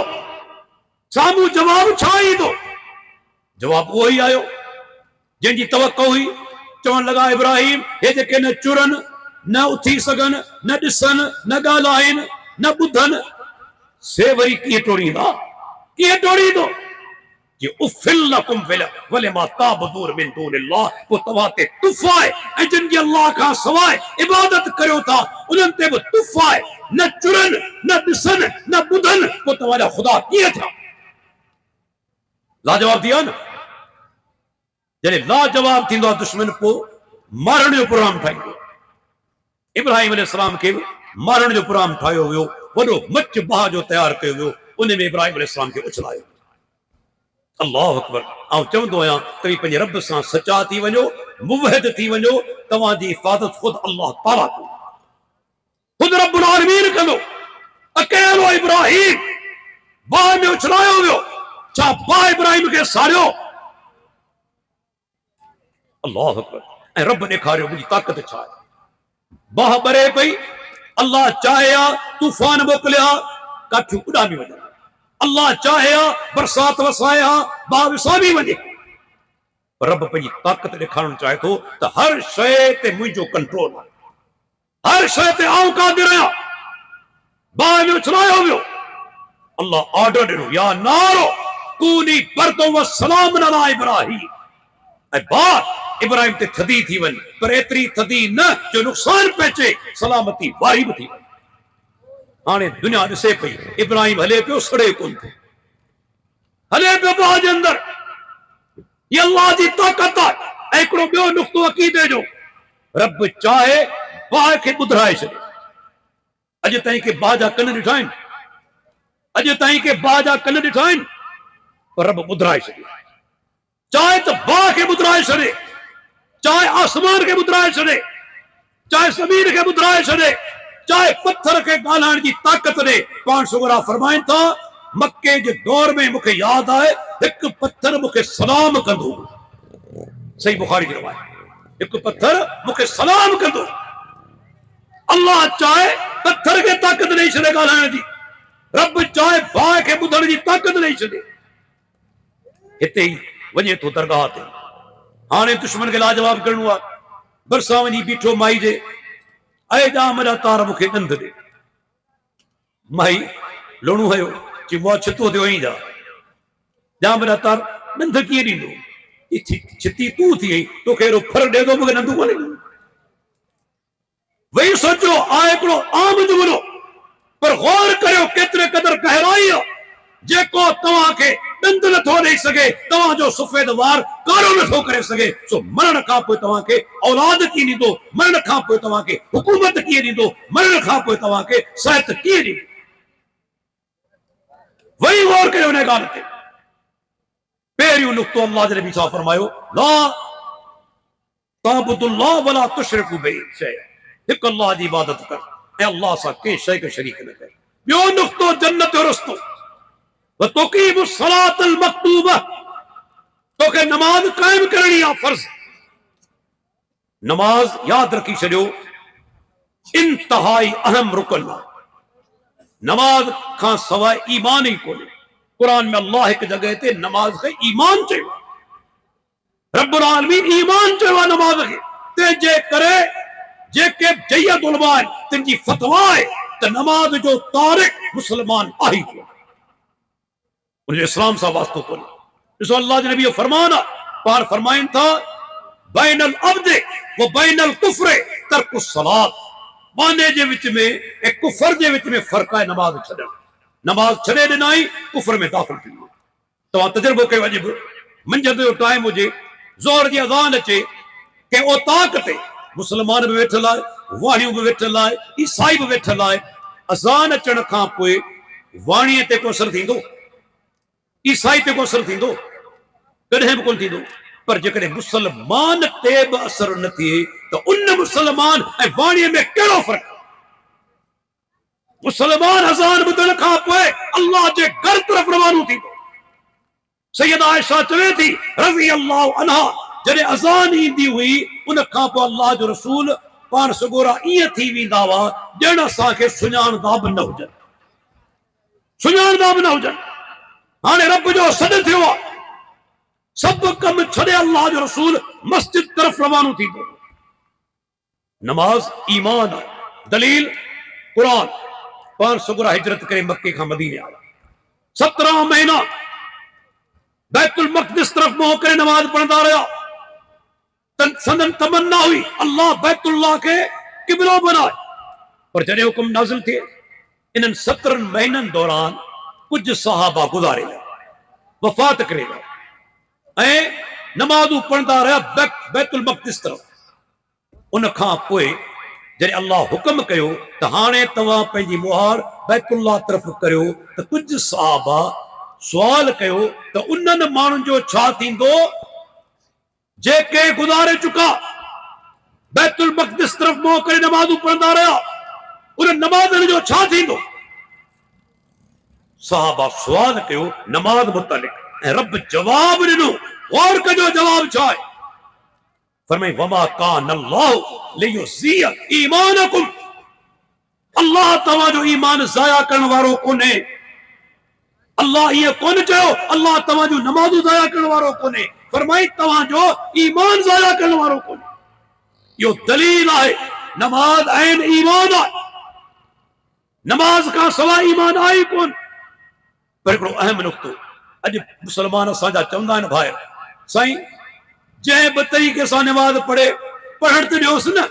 सामू जवाब छा ईंदो जवाब वो ही आयो जिनकी तवक्को हुई चवण लगा इब्राहिम हे जेके न चुरन न उथी सगन न दिसन न गालाइन न बुधन से वरी किए टोड़ींदा किए टोड़ींदो कि उफिल लकुम वले मा ताबदूर मिन दूनिल्लाह को तवाते तुफाए ऐं जिन जी अल्लाह का सवाए इबादत करो था उनन ते वो तुफाए न चुरन न दिसन न बुधन को तवारा खुदा किए था लाजवाब दिया ना जने लाजवाब थींदो दुश्मन को मारण जो प्रोग्राम ठाहींदो इब्राहिम अलैहिस्सलाम के मारण जो प्रोग्राम ठाहियो वियो वडो मच बाह जो तैयार कयो वियो उन में इब्राहिम अलैहिस्सलाम के उछलायो अल्लाह अकबर आउं चवंदो आहियां तव्हीं पंहिंजे रब सां सचा थी वञो मुवहिद थी वञो तव्हांजी हिफ़ाज़त ख़ुद अल्लाह ताला कंदो ख़ुद रब्बुल आलमीन कंदो अकेलो इब्राहिम बाह में उछलायो वियो छा बाह इब्राहिम खे साड़ियो अल्लाह अकबर ऐं रब ॾेखारियो मुंहिंजी ताक़त छा आहे बाह ॿरे पई अल्लाह चाहे तूफ़ान मोकिलिया काठियूं उॾामी वञनि अल्लाह चाहे बरसात वसाया बाह विसामी वञे रब पंहिंजी ताक़त ॾेखारणु चाहे थो त हर शइ ते मुंहिंजो कंट्रोल आहे हर शइ ते आउं क़ादिर आहियां बाह में उछलायो वियो अल्लाह ऑर्डर ॾिनो या नारो कूनी बर्दो व सलाम अला इब्राहिम ऐं बाह इब्राहिम ते थदी थी वञे पर एतिरी थदी न जो नुक़सान पहुचे सलामती वारी बि थी वञे हाणे दुनिया ॾिसे पई इब्राहिम हले पियो सड़े कोन थो हले पियो बाह जे अंदर ये अल्लाह जी ताक़त आहे ऐं हिकिड़ो ॿियो नुक़्तो अक़ीदे जो रब चाहे बाह खे ॿुधराए छॾे अॼु ताईं के बाह जा कन ॾिठा आहिनि अॼु ताईं के बाह जा कन ॾिठा आहिनि पर रब ॿुधराए छॾे चाहे त बाह खे ॿुधराए छॾे चाहे आसमान खे ॿुधराए छॾे चाहे ज़मीन खे ॿुधराए छॾे चाहे पत्थर के ॻाल्हाइण जी ताक़त ॾे पाण सुगरा फरमाइनि था मक्के जे दौर में मूंखे यादि आहे हिकु पत्थर मूंखे सलाम कंदो सही बुखारी जी रवायत हिकु पत्थर मूंखे सलाम कंदो अल्लाह चाहे पत्थर खे ताक़त ॾेई छॾे ॻाल्हाइण जी रब चाहे बाह खे ॿुधण जी ताक़त ॾेई छॾे हिते ई वञे थो दरगाह ते हाणे दुश्मन खे लाजवाब करणो आहे बरसां वञी बीठो माई जे ऐं जामड़ा तार मूंखे ॾंद ॾे माई लोणू हयो चई मां छितो थियो ई जा जामड़ा तार ॾंद कीअं ॾींदो छिती तूं थी वई तोखे अहिड़ो फर ॾे थो मूंखे ॾंदू कोन्हे वही सोचो आहे हिकिड़ो आम जुमिलो पर गौर करियो केतिरे क़दुरु गहराई आहे जेको तव्हांखे ॾंद नथो ॾेई सघे तव्हांजो सफ़ेद वार कारो नथो करे सघे सो मरण खां पोइ तव्हांखे औलाद कीअं ॾींदो मरण खां पोइ तव्हांखे हुकूमत कीअं ॾींदो मरण खां पोइ तव्हांखे सिहत कीअं ॾींदो वही गौर करियो हिन ॻाल्हि ते पहिरियों नुक़्तो अल्लाह जे नबी छा फरमायो ला ताबुदुल्लाह वला तुशरिकू बिही शैअ हिकु अल्लाह जी इबादत कर ऐं अल्लाह सां कंहिं शइ खे शरीक न कर ॿियो नुक़्तो जन्नत जो रस्तो वतुकीमु सलातल मक्तूबा तोखे नमाज कायम करणी आहे फर्ज़ नमाज याद रखी छॾियो इंतहाई अहम रुकन नमाज खां सवाइ ईमान ई कोन्हे कुरान में अल्लाह हिकु जगह ते नमाज खे ईमान चयो रब्बुल आलमीन ईमान चयो आहे नमाज खे तंहिंजे करे जेके जयद उलमा आहिनि तिन जी फतवा आहे त नमाज जो तारिक मुस्लमान आहे कोन उनजो इस्लाम सां वास्तो कोन्हे ॾिसो अल्लाह जे नबी जो फरमान आहे पाण फरमाइनि था बैनल अब्दे व बैनल कुफ्र तर्कु सलात बाने जे विच में ऐं कुफर जे विच में फ़र्क़ु आहे नमाज छॾणु नमाज छॾे ॾिनाई कुफर में दाख़िल थी वियो तव्हां तजुर्बो कयो अॼु बि मंझंदि जो टाइम हुजे ज़ोर जी अज़ान अचे के ओताक ते मुस्लमान बि वेठल आहे वाणियूं बि वेठल आहे ईसाई बि वेठल आहे अज़ान अचण खां पोइ वाणीअ ते को असरु थींदो ईसाई ते को असरु थींदो कॾहिं बि कोन थींदो पर जेकॾहिं मुसलमान ते बि असरु न थिए त उन मुसलमान ऐं वाणीअ में कहिड़ो फ़र्क़ु मुसलमान अज़ान ॿुधण खां पोइ अल्लाह जे घर तरफ़ रवानो थींदो। सैयदा आयशा चवे थी रज़ी अल्लाह अन्हा, जॾहिं अज़ान ईंदी हुई उन खां पोइ अल्लाह जो रसूल पाण सगोरा ईअं थी वेंदा हुआ ॼण असांखे सुञाणंदा बि न हुजनि, सुञाणंदा बि न हुजनि। हाणे रब जो सॾु थियो आहे, सभु कम छॾे अल्लाह जो रसूल मस्जिद तरफ़ रवानो थींदो। नमाज ईमान आहे, दलील कुरान। पाण सगोरा हिजरत करे मक्के खां मदीने आया, 17 महीना बैतुल मक़दिस तरफ़ मुंहुं करे नमाज पढ़ंदा रहिया। संदन तमन्ना हुई अल्लाह बैतुल्लाह के किबलो बनाए। पर जॾहिं हुकुम नाज़िल थिए इन्हनि 17 महीननि दौरान कुछ सहाबा गुज़ारे विया, वफ़ात करे विया ऐं नमाज़ूं पढ़ंदा रहिया बैतुल मक़दिस तरफ़। उन खां पोइ जॾहिं अल्लाह हुकुम कयो त हाणे तव्हां पंहिंजी मुहार बैतुल्लाह तरफ़ करियो, त कुछ सहाबा सुवाल कयो त उन्हनि माण्हुनि जो छा थींदो जेके गुज़ारे चुका, बैतुल मक़दिस तरफ़ मुंहुं करे नमाज़ूं पढ़ंदा रहिया, उन नमाज़नि जो छा थींदो? सहाबा सुवाल कयो नमाज मुतलिक़ ऐं रब जवाब ॾिनो। गौर कजो जवाब छा आहे? फरमाई वमा कान अल्लाहु लियुज़िअ ईमानकुम, अल्लाह तव्हांजो ईमान ज़ाया करण वारो कोन्हे। अल्लाह ईअं कोन चयो अल्लाह तव्हांजो नमाज़ूं ज़ाया करण वारो कोन्हे, फरमाई तव्हांजो ईमान ज़ाया करण वारो कोन्हे। इहो दलील आहे नमाज ऐन ईमान आहे, नमाज खां सवाइ ईमान आहे कोन। पर हिकिड़ो अहम नुक़्तो अॼु मुसलमान असांजा चवंदा आहिनि भाई साईं जंहिं बि तरीक़े सां नमाज पढ़े पढ़ण त ॾियोसि न,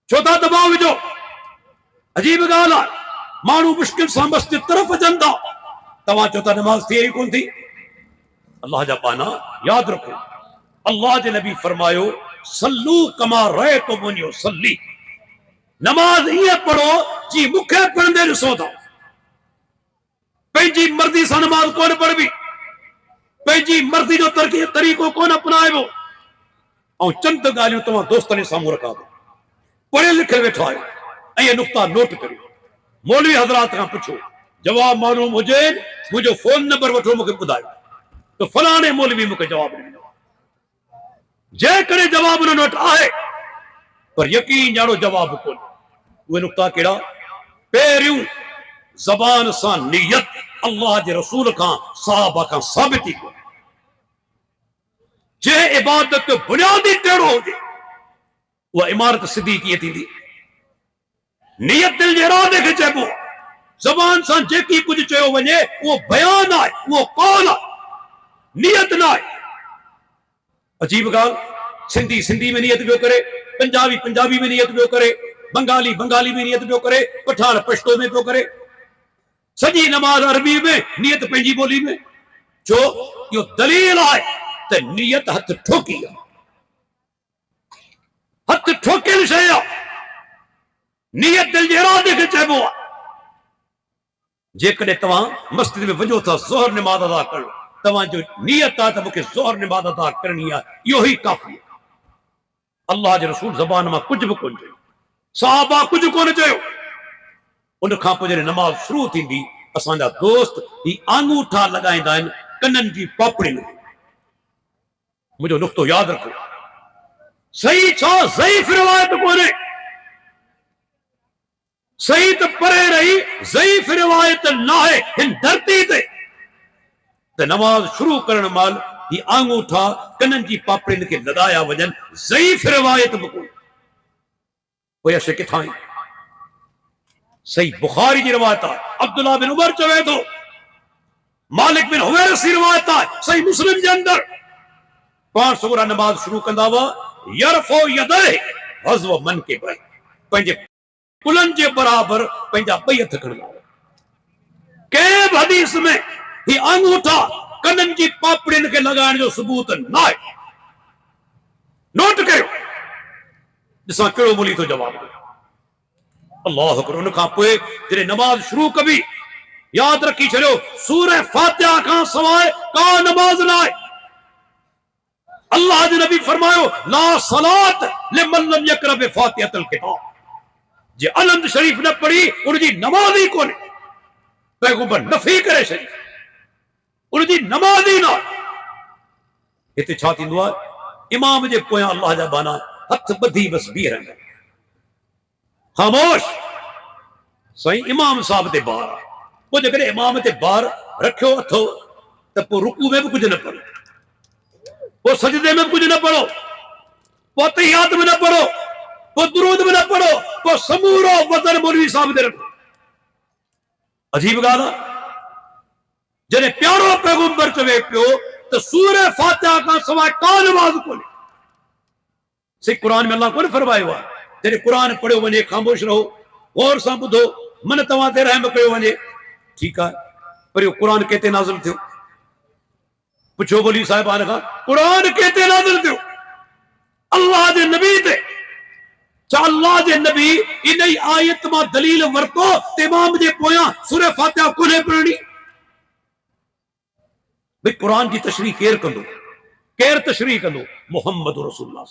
छो था दबाव विझो? अजीब ॻाल्हि आहे, माण्हू मुश्किल सां मस्जिद तरफ़ अचनि था, तव्हां चओ था नमाज थिए ई कोन थी। अल्लाह जा पाना यादि रखो, अल्लाह जे नबी फरमायो सल्लू कमा रअयतुमूनी उसल्ली, नमाज ईअं पढ़ो जी मूंखे पढ़ंदे ॾिसो था। पंहिंजी मर्ज़ी सां नमाज कोन पढ़बी, पंहिंजी मर्ज़ी जो तरीक़ो कोन अपनाइबो। ऐं चंद ॻाल्हियूं तव्हां दोस्तनि जे साम्हूं रखां थो, पढ़े लिखे वेठा आहियो ऐं इहे नुक़्ता नोट करियो। मौलवी हज़रात खां पुछो, जवाब मालूम हुजे मुंहिंजो फोन नंबर वठो, मूंखे ॿुधायो त फलाणे मौलवी मूंखे जवाब ॾिनो। जेकॾहिं जवाब उन वटि आहे पर यकीन ॼाणो जवाब कोन। उहे नुक़्ता कहिड़ा? पहिरियों ज़बान सां नियत अल्लाह जे रसूल खां सहाबा खां साबित ई कोन। जंहिं इबादत जो बुनियादी टेड़ो हुजे उहा इमारत सिधी कीअं थींदी? नियत दिल जे इरादे खे चइबो आहे। ज़बान सां जेकी कुझु चयो वञे उहो बयान आहे, उहो कौल आहे, नियत न आहे। अजीब ॻाल्हि, सिंधी सिंधी में नियत पियो करे, पंजाबी पंजाबी में नियत पियो करे, बंगाली बंगाली में नियत पियो करे, पठान पश्तो में पियो करे, सॼी नमाज अरबी में, नियत पंहिंजी ॿोली में। छो? इहो दलील आहे त नियत हथ ठोकी आहे, हथ ठोकियल शइ आहे। नियत दिल जे इरादे खे चइबो आहे। जेकॾहिं तव्हां मस्जिद में वञो था ज़ोहर नमाज़ अदा करणु, तव्हांजो नियत आहे त मूंखे ज़ोहर नमाज़ अदा करणी आहे, इहो ई काफ़ी आहे। अल्लाह जे रसूल ज़बान मां कुझु बि कोन चयो, सहाबा कुझु कोन चयो। उन खां पोइ जॾहिं नमाज शुरू थींदी, असांजा दोस्त ही आंगूठा लॻाईंदा आहिनि कननि जी पापड़ियुनि में। मुंहिंजो नुक़्तो यादि रखो, सही छा ज़ईफ़ रिवायत कोन्हे, सही त परे रही ज़ईफ़ रिवायत न आहे हिन धरती ते त नमाज शुरू करण महिल ही आंगूठा कननि जी पापड़ियुनि खे लॻाया वञनि। ज़ईफ़ रिवायत बि कोन्हे। पोइ शइ किथां आई? सही बुखारी जी रिवायत आहे, अब्दुल्लाह बिन उमर चवे थो, मालिक बिन हुवैरिस जी रिवायत आहे सही मुस्लिम जे अंदर, पाण सुबुह नमाज शुरू कंदा हुआ यरफो यदैहि हज़्व मनकिबैहि, पंहिंजे कुलनि जे बराबर पंहिंजा ॿई हथ खणंदा हुआ। कंहिं बि हदीस में ही अंगूठा कननि जी पापड़ियुनि खे लॻाइण जो सबूत न आहे। नोट कयो, ॾिसां कहिड़ो ॿोली थो जवाब ॾे। अल्लाह अकबर। उन खां पोइ जॾहिं नमाज शुरू कबी, यादि रखी छॾियो सूरह फातिहा खां सवाइ का नमाज न आहे। अल्लाह जो नबी फरमायो ला सलात लिमन लम यक़रा बिफातिहतिल किताब, जे अलंद शरीफ न पढ़ी उनजी नमाज ही कोन्हे, पैगंबर नफ़ी करे छॾी, उनजी नमाज ही न। हिते छा थींदो आहे, इमाम जे पोयां अल्लाह जा बाना हथ ॿधी बस बीह रहंदा, ख़ामोश। साईं इमाम साहब ते बार आहे, पोइ जेकॾहिं इमाम ते बार रखियो अथो त पोइ रुकू में बि कुझु न पढ़ो, पोइ सजदे में बि कुझु न पढ़ो, पोइ तहियात में न पढ़ो, पोइ दुरूद में न पढ़ो, पोइ समूरो वतन मौलवी साहब ते रखो। अजीब ॻाल्हि आहे, जॾहिं प्यारो पैगंबर चवे पियो त सूरह फातिहा खां सवाइ का नमाज़ कोन्हे। सिर्फ़ क़ुरान में अल्लाह कोन फरमायो आहे जॾहिं क़ुरान पढ़ियो वञे ख़ामोश रहो, गौर सां ॿुधो, मन तव्हां ते रहम कयो वञे, ठीकु आहे। पर इहो क़ुरान केते नाज़िल थियो? पुछो मौलवी साहिबान खां, क़ुरान केते नाज़िल थियो? अल्लाह जे नबी ते। छा अल्लाह जे नबी इन ई आयत मां दलील वरतो त इमाम जे पोयां सूरह फातिहा कोन्हे पढ़णी? भई क़ुरान जी तशरीह केरु कंदो, केरु तशरीह कंदो? मुहम्मद रसूलुल्लाह।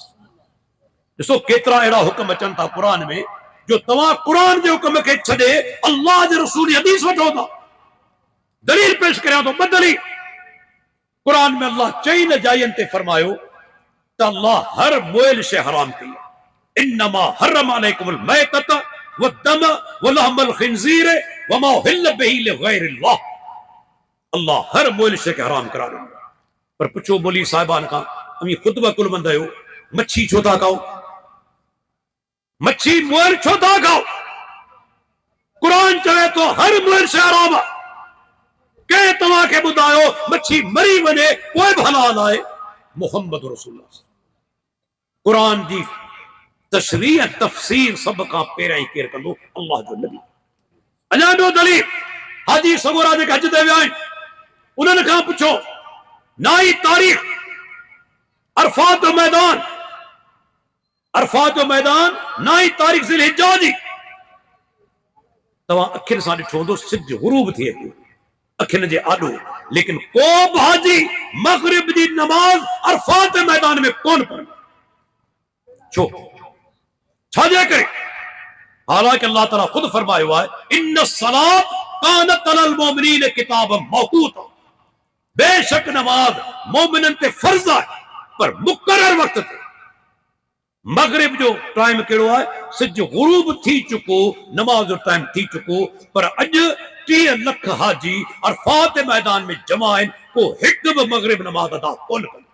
ॾिसो केतिरा अहिड़ा हुकम अचनि था क़ुरान में जो तव्हां क़ुरान जे हुकम खे छॾे अल्लाह जे रसूल जी हदीस वठो था। दलील पेश करियां थो, ॿ दलील। क़ुरान में अल्लाह चई न जायनि ते फरमायो त अल्लाह हर मोइल शइ हराम कई आहे। इन्नमा हर्रम अलैकुमुल मैतत वद्दम वलहमल खिंजीर वमा उहिल्ल बिही लिगैरिल्लाह। अल्लाह हर मोइल शइ खे हराम करार ॾिनो। पर पुछो मौलवी साहिबान खां, अमी ख़ुतबा कुल मंद आहियो, मच्छी छो था खाओ? मच्छी मोइल छो था खाओ? क़ुरान चवे तो हर मोइल शइ हराम आहे। कंहिं तव्हांखे ॿुधायो मच्छी मरी वञे पोइ बि हलाल आहे? मुहम्मद रसूलुल्लाह। क़ुरान जी तशरीह तफ़सीर सभ खां पहिरियां केरु कंदो? अल्लाह जो नबी। अञा ॿियो दलील, हाजी सगोरा जेके हज ते विया आहिनि उन्हनि खां पुछो, नाई तारीख़ अरफात जो मैदान, अरफात जो मैदान नाई तारीख़ ज़िल हिज्जा जी। तव्हां अखियुनि सां ॾिठो हूंदो, सिज गुरूब थिए पियो अखियुनि जे आॾो, लेकिन को बि हाजी मग़रिब जी नमाज़ अरफात मैदान में कोन पढ़ी। छो? छाजे करे? हालांकि अल्लाह ताला खुद फरमायो आहे, इन्न सलात कानत अलल मोमिनीन किताबम मौक़ूता। बेशक नमाज मोमिनन ते फर्ज आहे, पर मुकर्रर वक्त ते। मगरिब जो टाइम कहिड़ो आहे? सिज गुरूब थी चुको, नमाज जो टाइम थी चुको, पर अॼु 30 लख हाजी अरफात मैदान में जमा आहिनि, को हिकु बि मगरिब नमाज अदा कोन कंदो।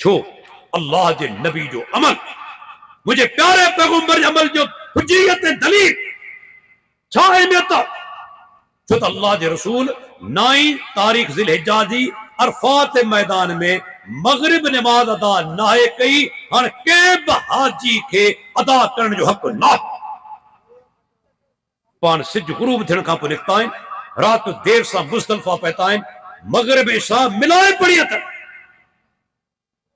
छो? अल्लाह जे नबी जो अमल, मुझे प्यारे पैगंबर अमल जो हुज्जियत दलील छा अहमियत आहे? छो त अल्लाह जे रसूल 9 तारीख़ ज़िल हिज्जा जी अरफात मैदान में मगरिब नमाज अदा नाहे कई। हाणे कंहिं बि हाजी खे अदा करण जो हक़ न। पाण सिज गुरूब थियण खां पोइ निकिता आहिनि, राति देर सां मुज़दलिफ़ा पहुता आहिनि, मगरिब इशा मिलाए पढ़ी अथनि।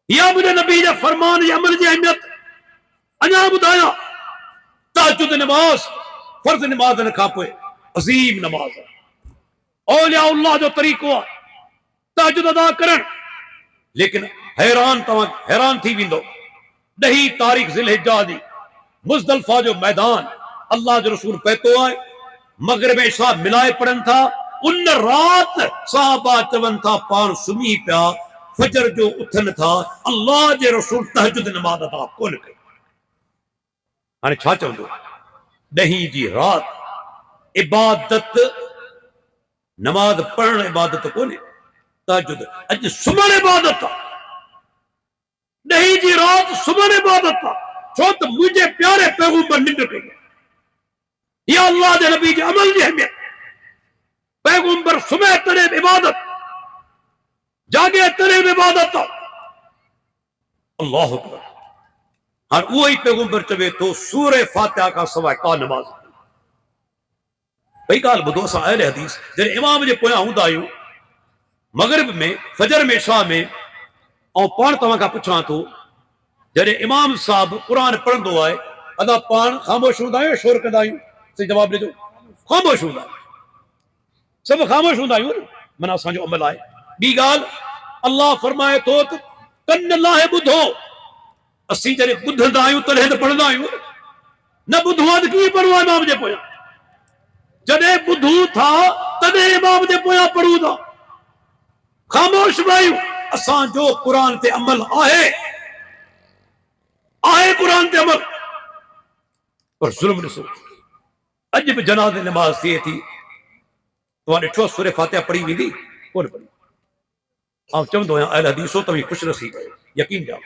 इहा मुंहिंजे नबी जे फरमान जी अमल जी अहमियत। अञा ॿुधायां, तहज्जुद नमाज फर्ज़ नमाज़नि खां पोइ अज़ीम नमाज आहे। औलिया अल्लाह जो तरीक़ो आहे तहज्जुद अदा करण। लेकिन तव्हां हैरान थी वेंदो, 10 तारीख़ ज़िल हिज्जा जी मुज़दलिफ़ा जो मैदान अल्लाह जो रसूल पहुतो आहे, मगरिब इशा मिलाए पढ़नि था। उन राति सहाबा चवनि था पाण सुम्ही पिया, फजर जो उथनि था, अल्लाह जे रसूल तहज्जुद नमाज अदा कोन कई। हाणे छा चवंदो? 10 जी राति इबादत, नमाज पढ़ण इबादत कोन्हे, तहज्जुद अॼु सुम्हण इबादत आहे। 10 जी राति सुम्हण इबादत आहे। छो त मुंहिंजे प्यारे पैगंबर निंड कई। इहा अल्लाह जे नबी जे अमल जी अहमियत। पैगंबर सुम्हे तॾहिं बि इबादत, जागे तॾहिं बि इबादत आहे। अल्लाहु अकबर। हाणे उहो ई पैगंबर चवे थो सूरह फातिहा खां सवाइ का नमाज़। ॿई ॻाल्हि ॿुधो, असां अहले हदीस जॾहिं इमाम जे पोयां हूंदा आहियूं, मगरिब में, फजर में, इशा में, ऐं पाण तव्हां खां पुछां थो, जॾहिं इमाम साहब क़ुरान पढ़ंदो आहे, अदा पाण ख़ामोश हूंदा आहियूं, शोर कंदा आहियूं? सही जवाबु ॾिजो। ख़ामोश हूंदा आहियूं, सभु ख़ामोश हूंदा आहियूं न, माना असांजो अमल आहे। ॿी ॻाल्हि, अल्लाह फरमाए थो त कन लाहे ॿुधो। असीं जॾहिं ॿुधंदा आहियूं तॾहिं त पढ़ंदा आहियूं। न ॿुधो आहे त कीअं पढ़ो आहे इमाम जे पोयां। जॾहिं ॿुधूं था तॾहिं इमाम जे पोयां पढ़ूं था। ख़ामोश भाइयूं, असांजो क़ुरान ते अमल आहे क़ुरान ते अमल, पर ज़ुल्म ॾिसो। अॼु बि जनाज़े नमाज़ थिए थी, तव्हां ॾिठो सूरह फातिहा पढ़ी वेंदी कोन पढ़ी। आउं चवंदो आहियां अहल हदीसो तव्हां ख़ुशि नसीब आहियो, यकीन ॾियो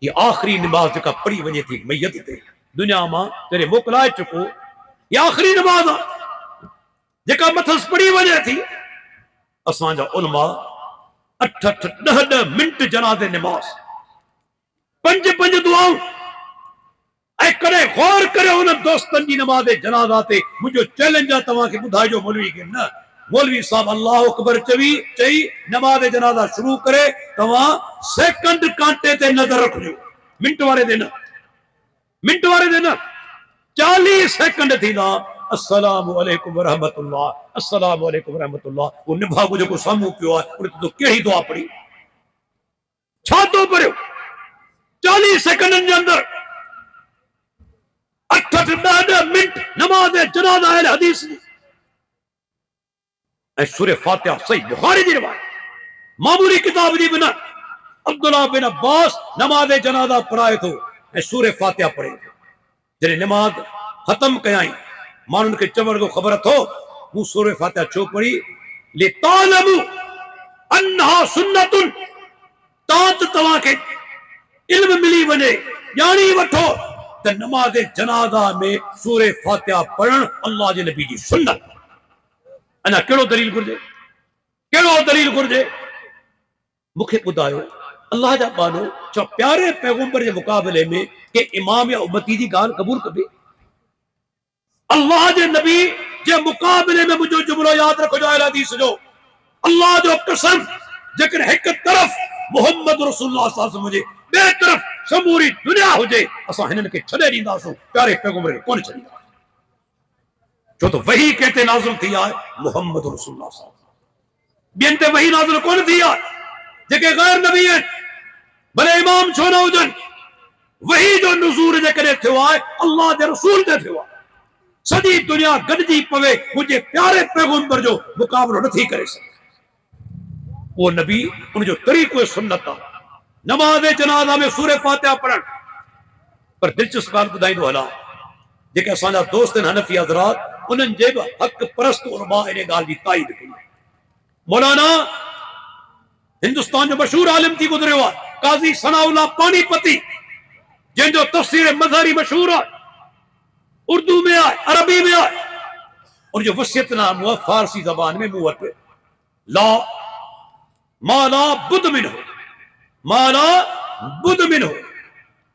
ये आख़िरी नमाज जेका पढ़ी वञे थी मैयत ते दुनिया मां जॾहिं मोकिलाए चुको, ये आख़िरी नमाज आहे जेका मथस पढ़ी वञे थी। असांजा उलमा 8-8, 10-10 मिंट जनाज़े नमाज, 5-5 दुआऊं, ऐं कॾहिं गौर करे उन दोस्तनि जी नमाज़ जनाज़ा ते। मुंहिंजो चैलेंज आहे तव्हांखे ॿुधाइजो मौलवी खे न, मौलवी साहब अल्लाह अकबर चई नमाज़ जनाज़ा शुरू करे, तव्हां सेकंड कांटे ते नज़र रखिजो, मिंट वारे ते न, मिंट वारे ते न। 40 सेकंड थींदा अस्सलामु अलैकुम वरहमतुल्लाह, अस्सलामु अलैकुम वरहमतुल्लाह। वो निभागो जेको साम्हूं पियो आहे उन ते तो कहिड़ी दुआ पढ़ी, छा तो पढ़ियो 40 सेकंडनि जे अंदरि। 8-8, 10-10 मिंट नमाज़ जनाज़ा अहल हदीस जी। ऐं सूरह फातिहा सही बुखारी जी रिवायत, मामूली किताब जी बि न। अब्दुल्लाह बिन अब्बास नमाज़ जनाज़ा पढ़ाए थो ऐं सूरह फातिहा पढ़े थो। जॾहिं नमाज़ ख़त्म कयाई, माण्हुनि खे चवण जो ख़बर थो मूं सूरह फातिहा छो पढ़ी, लितालमु अन्हा सुन्नतुन, तां त तव्हांखे इल्म मिली वञे, ॼाणी वठो त नमाज़ जनाज़ा में सूरह फातिहा पढ़ण अल्लाह जे नबी जी सुन्नत। अञा कहिड़ो दलील घुर्जे, कहिड़ो दलील घुर्जे? मूंखे ॿुधायो अल्लाह जा बानो, छा प्यारे पैगंबर जे मुक़ाबले में के इमाम या उम्मती जी ॻाल्हि क़बूल कबे? अल्लाह जे नबी जे मुक़ाबले में मुंहिंजो जुमिलो यादि रखो अहल हदीस जो, अल्लाह जो कसम, जेकर हिक तरफ़ मोहम्मद रसूलुल्लाह सल्लल्लाहु अलैहि वसल्लम हुजे, ॿिए तरफ़ समूरी दुनिया हुजे, असां हिननि खे छॾे ॾींदासीं, प्यारे पैगंबर खे कोन छॾींदासीं। छो त वही कंहिं ते नाज़िल थी आहे मोहम्मद रसूलुल्लाह सल्लल्लाहु अलैहि वसल्लम। ॿियनि ते वही नाज़िल कोन थी आहे जेके गैर नबी आहिनि, भले इमाम छो न हुजनि। वही जो नुज़ूल जेकॾहिं थियो आहे अल्लाह जे रसूल ते थियो आहे। सॼी दुनिया गॾिजी पवे मुंहिंजे प्यारे पैगंबर जो मुक़ाबलो नथी करे सघे। उहो नबी उनजो तरीक़ो सुन्नत आहे, नमाज़ जनाज़ा में सूरह फातिहा पढ़ण। पर दिलचस्प ॻाल्हि ॿुधाईंदो हलां, जेके असांजा दोस्त आहिनि हनफी हज़रात, उन्हनि जे बि हक़ परस्त उलमा इन ॻाल्हि जी ताईद कई। मौलाना हिंदुस्तान जो मशहूर आलिम थी गुज़रियो आहे काज़ी सनाउल्लाह पानीपती, जंहिंजो तफ़सीर मज़हरी मशहूर आहे, उर्दू में आहे, अरबी में आहे। उनजो वसियतनामो आहे फारसी ज़बान में मूं वटि, ला माला बुद मिन्हु, माला बुद मिन्हु।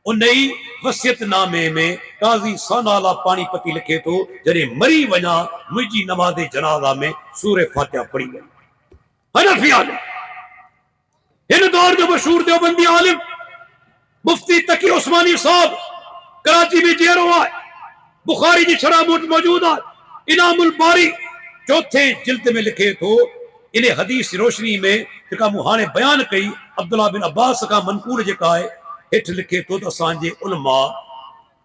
उन ई वसियतनामे में काज़ी सनाउल्लाह पानीपती लिखे थो, जॾहिं मरी वञा मुंहिंजी नमाज़ जनाज़ा में सूरह फातिहा पढ़ी वञे। हनफी आलिम, हिन दौर जो मशहूर देवबंदी आलिम मुफ्ती तकी उस्मानी साहब कराची में जेरो आहे, बुखारी जी शरह मौजूद आहे। इनामुल बारी 4थे जिल्द में लिखे थो, इन हदीस रोशनी में जेका मूं हाणे बयान कई अब्दुल्लाह बिन अब्बास खां मनकूल जेका आहे, हेठि लिखे थो त असांजे उलमा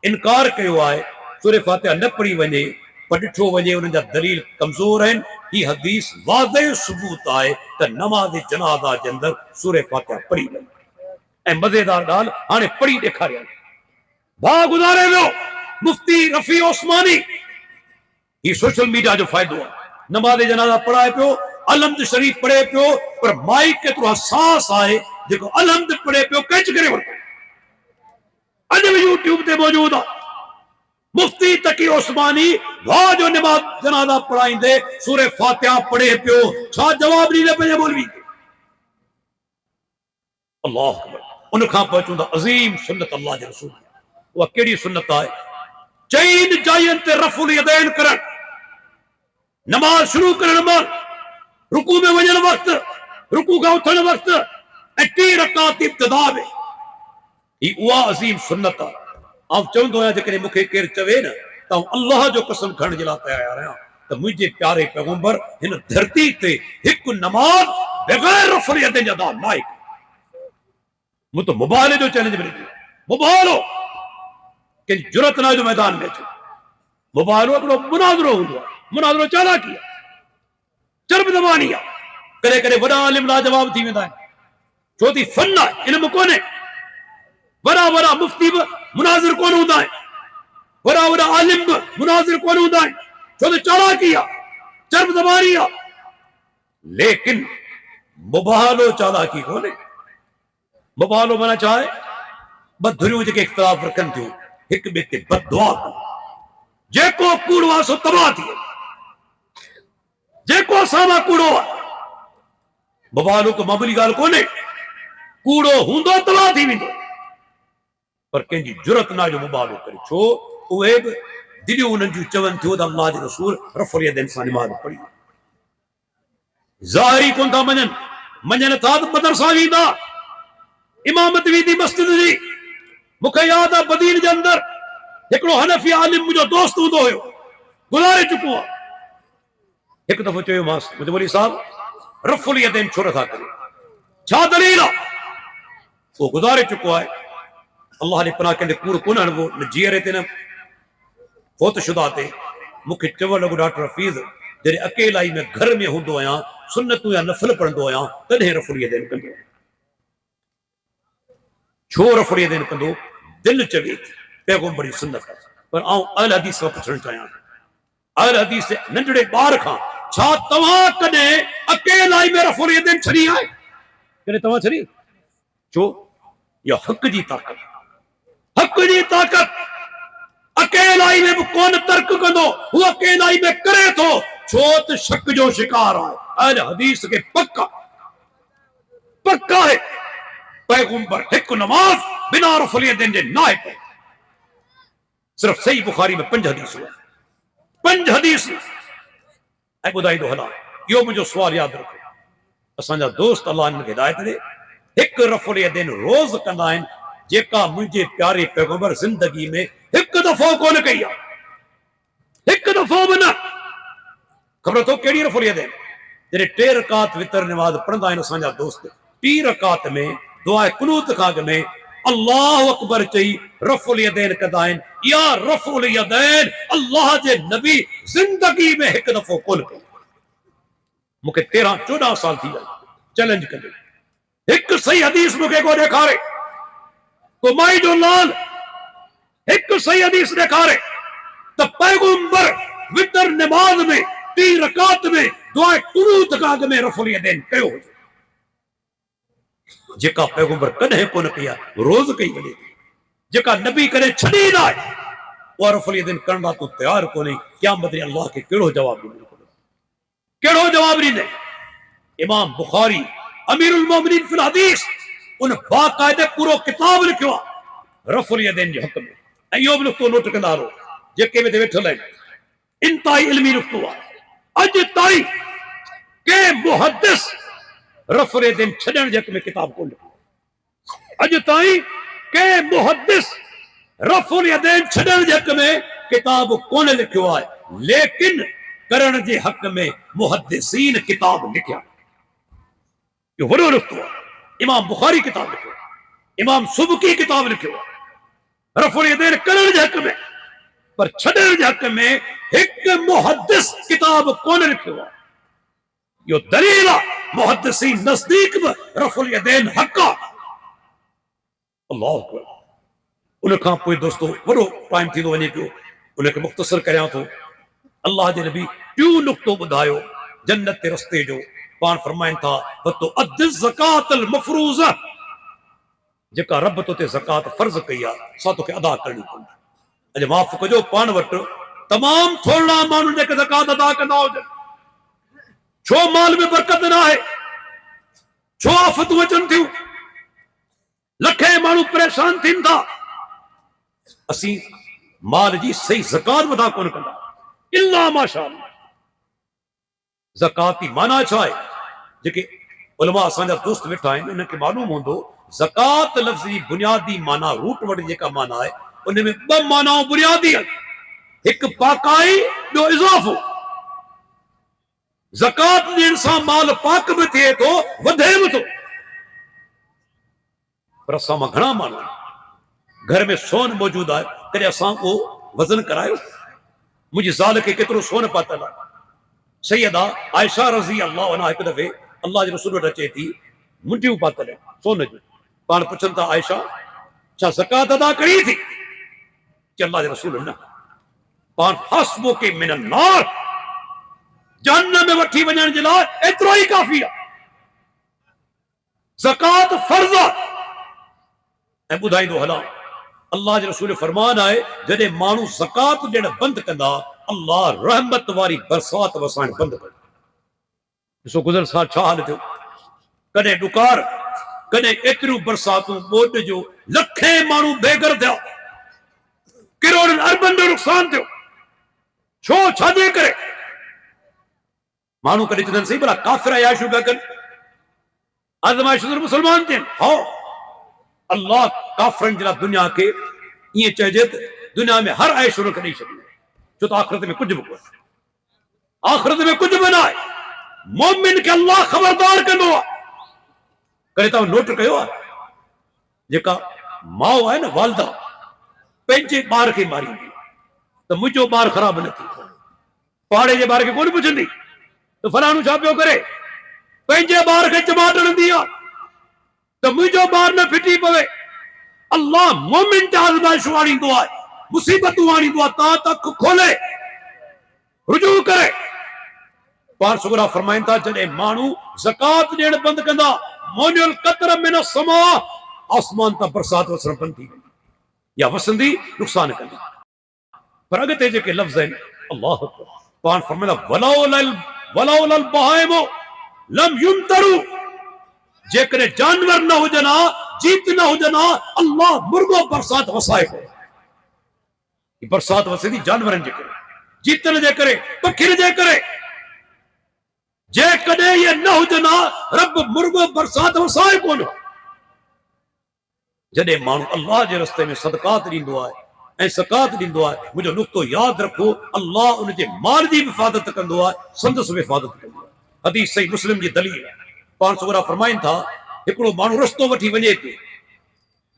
इनकार कयो आहे सूरह फातिहा न पढ़ी वञे, पर ॾिठो वञे उन्हनि जा दलील कमज़ोर आहिनि। ही हदीस वाज़ह सबूत आहे त नमाज़ जनाज़ा जे अंदरि सूरह फातिहा पढ़ी वञे। ऐं मज़ेदार ॻाल्हि हाणे पढ़ी ॾेखारिया, भाउ गुज़ारे वियो मुफ्ती रफ़ी उस्मानी। ही सोशल मीडिया जो फ़ाइदो आहे, नमाज़ जनाज़ा पढ़ाए पियो, अलहम्द शरीफ़ पढ़े पियो, पर माइक केतिरो हसास आहे, जेको अलहम्द पढ़े पियो कैच करे वरितो, अॼु बि यूट्यूब ते मौजूद आहे। मुफ्ती तकी उस्मानी भाउ जो नमाज़ जनाज़ा पढ़ाईंदे सूरह फातिहा पढ़े पियो, छा जवाब ॾींदे पंहिंजे मौलवी खे? अल्लाह अकबर। उन खां पोइ चवंदा अज़ीम सुन्नत अल्लाह जे रसूल, उहा कहिड़ी सुन्नत आहे? चइनि जायुनि ते रफ़ुल यदैन करण, नमाज शुरू करण महिल, रुकू में वञण वक़्तु, रुकू खां उथण वक़्तु, ऐं 3 रकात इब्तिदा में, ही उहा अज़ीम सुन्नत आहे। आउं चवंदो आहियां जेकॾहिं मूंखे केरु चवे न त आउं अल्लाह जो कसम खणण जे लाइ तयार आहियां त मुंहिंजे प्यारे पैगंबर हिन धरती ते हिकु नमाज बग़ैर रफ़ुल यदैन जा अदा न मूं तो मुबाले जो चैलेंज मिले, मुबालो कि जुरत ना जो मैदान में अचो। मुबाहलो हिकिड़ो मुनाज़रो हूंदो आहे, मुनाज़रो चालाकी आहे, चर्ब ज़बानी आहे। कॾहिं कॾहिं वॾा आलिम लाजवाब थी वेंदा आहिनि, छो थी फन आहे, इल्मु कोन्हे। वॾा वॾा मुफ्ती बि मुनाज़िर कोन हूंदा आहिनि, वॾा वॾा आलिम बि मुनाज़िर कोन हूंदा आहिनि, छो त चालाकी आहे, चर्ब ज़बानी आहे। लेकिन मुबाहलो चालाकी कोन्हे। मुबाहलो माना छा आहे? ॿ धुरियूं जेके इख़्तिलाफ़ रखनि थियूं, हिक ॿिए ते बददुआ कनि। जेको कूड़ो आहे सो तबाह थी वञे, जेको असां मां कूड़ो आहे। मुबाहलो को मामूली ॻाल्हि कोन्हे, कूड़ो हूंदो तबाह थी वेंदो, पर कंहिंजी जुरत ना जो मुबाहलो करे। छो? उहे बि दिलियूं उन्हनि जूं चवनि थियूं त अल्लाह जे रसूल रफ़ुल यदैन सां निमाज़ पढ़ी। ज़ाहिरी कोन था मञनि, मञनि था त बदर सां वेंदा, इमामत वेंदी मस्जिद जी। मूंखे यादि आहे मदीने जे अंदरि हिकिड़ो हनफी आलिम मुंहिंजो दोस्त हूंदो हुयो, गुज़ारे चुको आहे। हिकु दफ़ो चयोमांसि, मुंहिंजो वली साहब रफ़ुल यदैन छो नथा करे, छा दलील आहे? वो गुज़ारे चुको आहे, अल्लाह ने पनाह कंदे कूड़ कोन हणबो, न जीअरे ते न फोत शुदा ते। मूंखे चवणु लॻो डॉक्टर हफ़ीज़, जॾहिं अकेलाई में घर में हूंदो आहियां, सुन्नतूं या नफ़िल पढ़ंदो आहियां, तॾहिं रफ़ुल यदैन कंदो। छो रफ़ुल यदैन कंदो? दिल चवे थी पैगंबरी सुन्नत। पर आउं अहल हदीस खां पुछणु चाहियां, अहल हदीस जे नंढड़े ॿार खां, छा तव्हां कॾहिं अकेलाई में रफ़ुल यदैन छॾी आहे? कॾहिं तव्हां छॾी? छो? इहा हक़ जी ताक़त, हक़ जी ताक़त। अकेलाई में भी कौन तर्क कंदो, वो अकेलाई में करे तो, छो त शक जो शिकार है। अहले हदीस के पक्का पक्का है पैगंबर हिक नमाज बिना रफ़ुल यदैन जे ना है। सिर्फ सही बुखारी में 5 हदीस है, 5 हदीस। ऐं ॿुधाईंदो हलां, इहो मुंहिंजो सुवाल यादि रखो। असांजा दोस्त अल्लाह इन्हनि खे हिदायत ॾे, हिकु रफ़ुल यदैन रोज़ कंदा आहिनि, जेका मुंहिंजे प्यारे पैगंबर ज़िंदगी में हिकु दफ़ो कोन कई आहे, हिकु दफ़ो बि न। ख़बर अथव कहिड़ी रफ़ुल यदैन? जॾहिं 3 रकात वितर नमाज़ पढ़ंदा आहिनि असांजा दोस्त, 3 रकात में दुआ कुनूत खां अॻु में अल्लाहु अकबर चई रफ़ुल यदैन कंदा आहिनि। इहा रफ़ुल यदैन अल्लाह जे नबी ज़िंदगी में हिकु दफ़ो कोन कई। मूंखे 13-14 साल थी विया चैलेंज कंदे, हिकु सही हदीस मूंखे को ॾेखारे, को माई जो लाल हिकु सही हदीस ॾेखारे त पैगंबर वितर नमाज में 3 रकात में दुआ कुनूत खां अॻु में रफ़ुल यदैन कयो हुजे, जेका पैगंबर कॾहिं कोन कई आहे, रोज़ कई वञे। जेका नबी कॾहिं छॾी न आहे, उहा रफ़ुल यदैन करण लाइ तूं तयारु कोन्हे। क़यामत ॾींहुं अल्लाह खे कहिड़ो जवाबु ॾींदे, कहिड़ो जवाबु ॾींदे? इमाम बुखारी अमीरुल मोमिनीन फिल हदीस उन बाक़ायदे पूरो किताब लिखियो आहे रफ़ुल यदैन जे हक़ में। ऐं इहो बि नुक़्तो नोट कंदा रहो, जेके बि वेठल आहिनि, इंतहाई इल्मी नुक़्तो आहे। अॼु ताईं के मुहद्दिस रफ़ुल यदैन छॾण जे हक़ में किताब कोन लिखियो। अॼु ताईं के मुहद्दिस रफ़ुल यदैन छॾण जे हक़ में किताब कोन लिखियो आहे, लेकिन करण जे हक़ में मुहद्दिसीन किताब लिखिया। इहो वॾो नुक़्तो आहे। इमाम बुखारी किताब लिखियो, इमाम सुबकी किताब लिखियो रफ़ुल यदैन करण जे हक़ में, पर छॾण जे हक़ में हिकु मुहद्दिस किताब कोन लिखियो आहे। इहो दलील आहे मुहद्दिसीन नज़दीक बि रफ़ुल यदैन हक़ आहे। अल्लाहु अकबर। उन खां पोइ दोस्तो वॾो टाइम थींदो वञे पियो, उनखे मुख़्तसर करियां थो। अल्लाह जे नबी टियों नुक़्तो ॿुधायो जन्नत जे रस्ते जो। पाण फरमाइनि था वतो अद ज़कातल मफ़रूज़ा, जेका रब तो ते ज़कात फर्ज़ कई आहे सा तोखे अदा करणी पवंदी। अॼु माफ़ कजो, पाण वटि तमामु थोरा माण्हू जेके ज़कात अदा कंदा हुजनि, छो माल में बरकत न आहे, छो आफ़तूं अचनि थियूं, लखे माण्हू परेशान थियनि था। असीं माल जी सही ज़कात अदा कोन कंदा, इल्ला माशाअल्लाह। ज़कात जी माना छा आहे? जेके उलमा असांजा दोस्त वेठा आहिनि उनखे मालूम हूंदो, ज़कात लफ़्ज़ जी बुनियादी माना रूट वर्ड जेका माना आहे, उन में 2 मानाऊं बुनियादी आहिनि, हिकु पाकाई, ॿियो इज़ाफ़ो। ज़कात ॾियण सां माल पाक बि थिए थो, वधे बि थो। पर असां मां घणा माण्हू घर में सोन मौजूदु आहे, कॾहिं असां को वज़न करायो? मुंहिंजी ज़ाल खे केतिरो सोन पातल आहे। सैयदा आयशा रज़ी अल्लाह अन्हा हिकु दफ़े अल्लाह जे रसूल वटि अचे थी, मुंडियूं पातल सोन जूं। पाण पुछनि था आयशा छा ज़कात अदा करी थी? कि अल्लाह जे रसूल न। पाण हस्बो के मिन नार, जहन्नम में वठी वञण जे लाइ एतिरो ई काफ़ी आहे। ज़कात फर्ज़ आहे। ऐं ॿुधाईंदो हलां, अल्लाह जे रसूल फरमान आहे जॾहिं माण्हू ज़कात ॾियण बंदि कंदा, अल्लाह रहमत वारी बरसात वसाइण बंदि कंदो। ॾिसो गुज़र साल छा हाल थियो, कॾहिं ॾुकार, कॾहिं एतिरियूं बरसातूं ॿोॾ जो लखे माण्हू बेघर थिया, किरोड़नि अरबनि जो नुक़सान थियो। छो? छाजे करे? माण्हू कॾहिं चवंदा सही भला काफ़िर आयाशूं पिया कनि, आज़माइश मुस्लमान थियनि। हा, अल्लाह काफ़िरनि जे लाइ दुनिया खे ईअं चइजे त दुनिया में हर आयशूं खे ॾेई छॾियो, छो त आख़िरत में कुझु बि कोन्हे। आख़िरत में कुझु बि न आहे। मोमिन खे अल्लाह ख़बरदार कंदो आहे। कॾहिं तव्हां नोट कयो आहे, जेका माउ आहे न, वालदा, पंहिंजे ॿार खे मारींदी त मुंहिंजो ॿारु ख़राबु न थी, पाड़े जे ॿार खे कोन पुछंदी त फलाणो छा पियो करे, पंहिंजे ॿार खे चमाट हणंदी आहे त मुंहिंजो ॿारु न फिटी पवे। अल्लाह मोमिन ते आज़माइशूं आणींदो आहे, मुसीबतूं आणींदो आहे, तव्हां त अखि खोले रुजू करे। पाण सुगरा फरमाइनि था जॾहिं माण्हू ज़कात ॾियण बंदि कंदा, मोनियल क़तर मिन समा, आसमान तां बरसात वसण बंदि थी वेंदी, या वसंदी नुक़सान कंदी। पर अॻिते जेके लफ़्ज़ आहिनि, अल्लाह अकबर, पाण फरमाइनि वलौलल बहाइमो लम युमतरू, जेकॾहिं जानवर न हुजनि हा, जीत न हुजनि हा, अल्लाह मुर्गो बरसात वसाए थो। बरसात वसे थी जानवरनि जे करे, जीतन जे करे, पखियुनि जे करे। जेकॾहिं इहे न हुजनि हा, रब मुर्गो बरसात वसाए कोन। जॾहिं माण्हू अल्लाह जे रस्ते में सदकात ॾींदो आहे ऐं ज़कात ॾींदो आहे, मुंहिंजो नुक़्तो यादि रखो, अल्लाह उनजे माल जी भी हिफ़ाज़त कंदो आहे, संदसि भी हिफ़ाज़त कंदो आहे। हदीस सही मुस्लिम जी दलील आहे। पाण सुगरा फरमाइनि था, हिकिड़ो माण्हू रस्तो वठी वञे थो,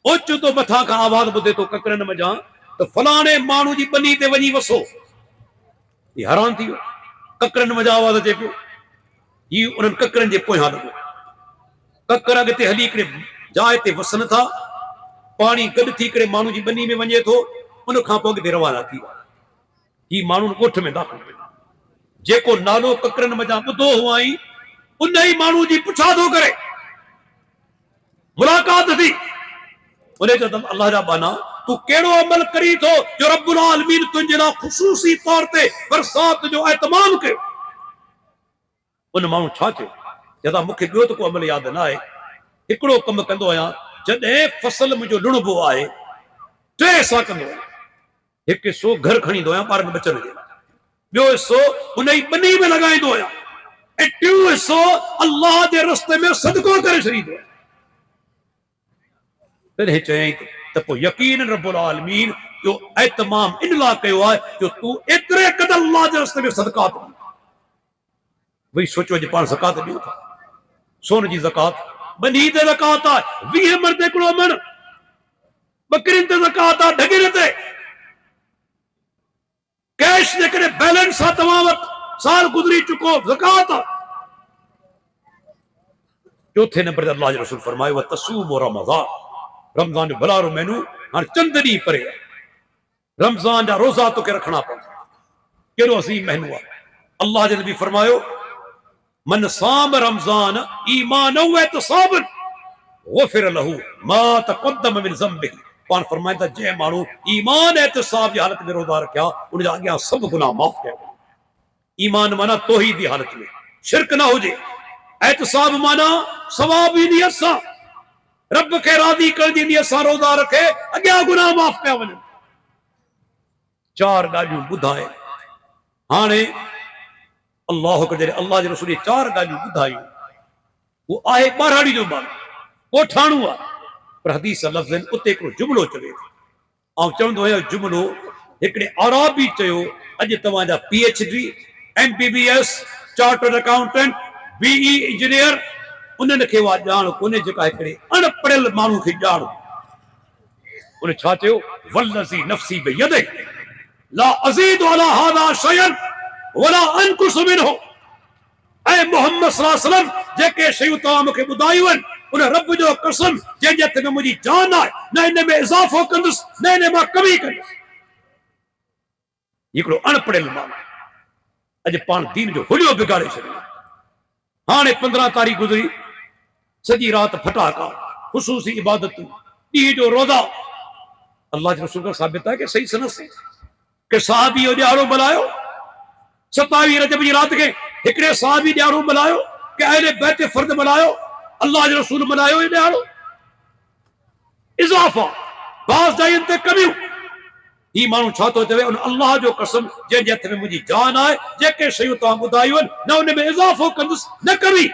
ओचितो मथां खां आवाज़ ॿुधे थो ककरनि मञा त फलाणे माण्हू जी ॿनी ते वञी वसो। ही हैरान थी वियो, ककरनि मञा आवाज़ अचे पियो, ही उन्हनि ककरनि जे पोयां लॻो। ककर अॻिते हली हिकिड़े जाइ ते वसनि था, पाणी गॾु थी करे माण्हू जी ॿनी में वञे थो, उन खां पोइ अॻिते रवाना थी विया। ही माण्हू ॻोठ में दाख़िल थियो, जेको नालो ककरनि मञा ॿुधो हुआ ई उन ई माण्हू जी पुछा थो करे, मुलाक़ात थी। उन चयो अल्लाह जा बाना, तू कहिड़ो अमल करी थो जो रब्बुल आलमीन तुंहिंजे लाइ ख़ुसूसी तौर ते बरसात जो एतमाम कयो? उन माण्हू छा चयो? चवंदा मूंखे ॿियो त को अमल यादि न आहे, हिकिड़ो कमु कंदो आहियां, जॾहिं फसल मुंहिंजो लुणबो आहे, टे हिसा कंदो आहियां। हिकु हिसो घर खणी ईंदो आहियां ॿारनि बचनि जे लाइ, ॿियो हिसो उन ई ॿनी में लॻाईंदो आहियां, ऐं टियों हिसो अल्लाह जे रस्ते में सदको करे छॾींदो आहियां। तॾहिं चयईं त पोइ यकीन रब्बुल आलमीन जो एतमाम इन लाइ कयो आहे जो तूं एतिरे क़दर अल्लाह जे रस्ते में सदकात ॾी। वही सोचो अॼु पाण ज़कात ॾियूं था, सोन जी ज़कात, ॿनी ते ज़कात आहे, 20 मण ते हिकिड़ो मण, ॿकरियुनि ते ज़कात आहे, ढगिर ते। कैश जेकॾहिं बैलेंस आहे तव्हां वटि, साल गुज़री चुको, ज़कात आहे। चौथे नंबर ते अल्लाह जो रसूल फरमायो तसूम रमज़ान, रमज़ान जो भलारो महीनो हाणे चंद ॾींहं परे आहे, रमज़ान जा रोज़ा तोखे रखणा पवंदा। कहिड़ो अज़ीम महीनो आहे। अल्लाह जे नबी फरमायो मन साम रमज़ान ईमानन व इहतिसाबन गुफ़िर लहू मा तक़द्दम मिन ज़ंबिही। पाण फरमाइनि था जंहिं माण्हू ईमान एहतिसाब जी हालत में रोज़ा रखिया, उन जा अॻियां सभु गुनाह माफ़ कया। ईमान माना तौहीद जी हालत में शिरक न हुजे, एहतिसाब माना सवाब जी नियत सां रब खे राज़ी करण जी नियत सां रोज़ा रखे, अॻियां गुनाह माफ़ कया वञनि। चार ॻाल्हियूं ॿुधाए हाणे अल्लाह जॾहिं अल्लाह जे रसूल चार ॻाल्हियूं ॿुधायूं, वो आहे ॿारहाड़ी जो माण्हू, कोठाणू आहे, पर हदीस लफ़्ज़ आहिनि, उते हिकिड़ो जुमिलो चवे थो। ऐं चवंदो आहियां जुमिलो हिकिड़े अराबी चयो, अॼु तव्हांजा PhD, MBBS, chartered accountant, BE engineer, उन्हनि खे उहा ॼाण कोन्हे जेका हिकिड़े अणपढ़ियल माण्हू खे ॼाण। उन्हें छा चयो वल्लज़ी नफ़्सी बियदिही ला अज़ीदु अला हाज़ा शयअन वला अनकुसु मिन्हु। ऐ मोहम्मद सल्लल्लाहु अलैहि वसल्लम जेके शयूं तव्हां मूंखे ॿुधायूं आहिनि उन रब जो कसम जंहिंजे हथ में मुंहिंजी जान आहे न इन में इज़ाफ़ो कंदुसि न इन मां कमी कंदुसि। हिकिड़ो अणपढ़ियल माण्हू अॼु पाण दीन जो हुलियो बिगाड़े छॾियो। हाणे 15 तारीख़ गुज़री सॼी राति फटाका ख़ुसूसी इबादतूं ॾींहं जो रोज़ा। अल्लाह जे रसूल खां साबित आहे कि सही सनद से कि सहाबी जो ॾियारो मल्हायो 27 रजब जी राति खे हिकिड़े सहाबी ॾियारो मल्हायो कि अहले बैत फर्द मल्हायो अल्लाह जे रसूल मल्हायो ही ॾियारो। इज़ाफ़ा बाज़ जायुनि ते कमियूं। ही माण्हू छा थो चवे उन अल्लाह जो कसम जंहिंजे हथ में मुंहिंजी जान आहे जेके शयूं तव्हां ॿुधायूं आहिनि न उन में इज़ाफ़ो कंदुसि न कमी।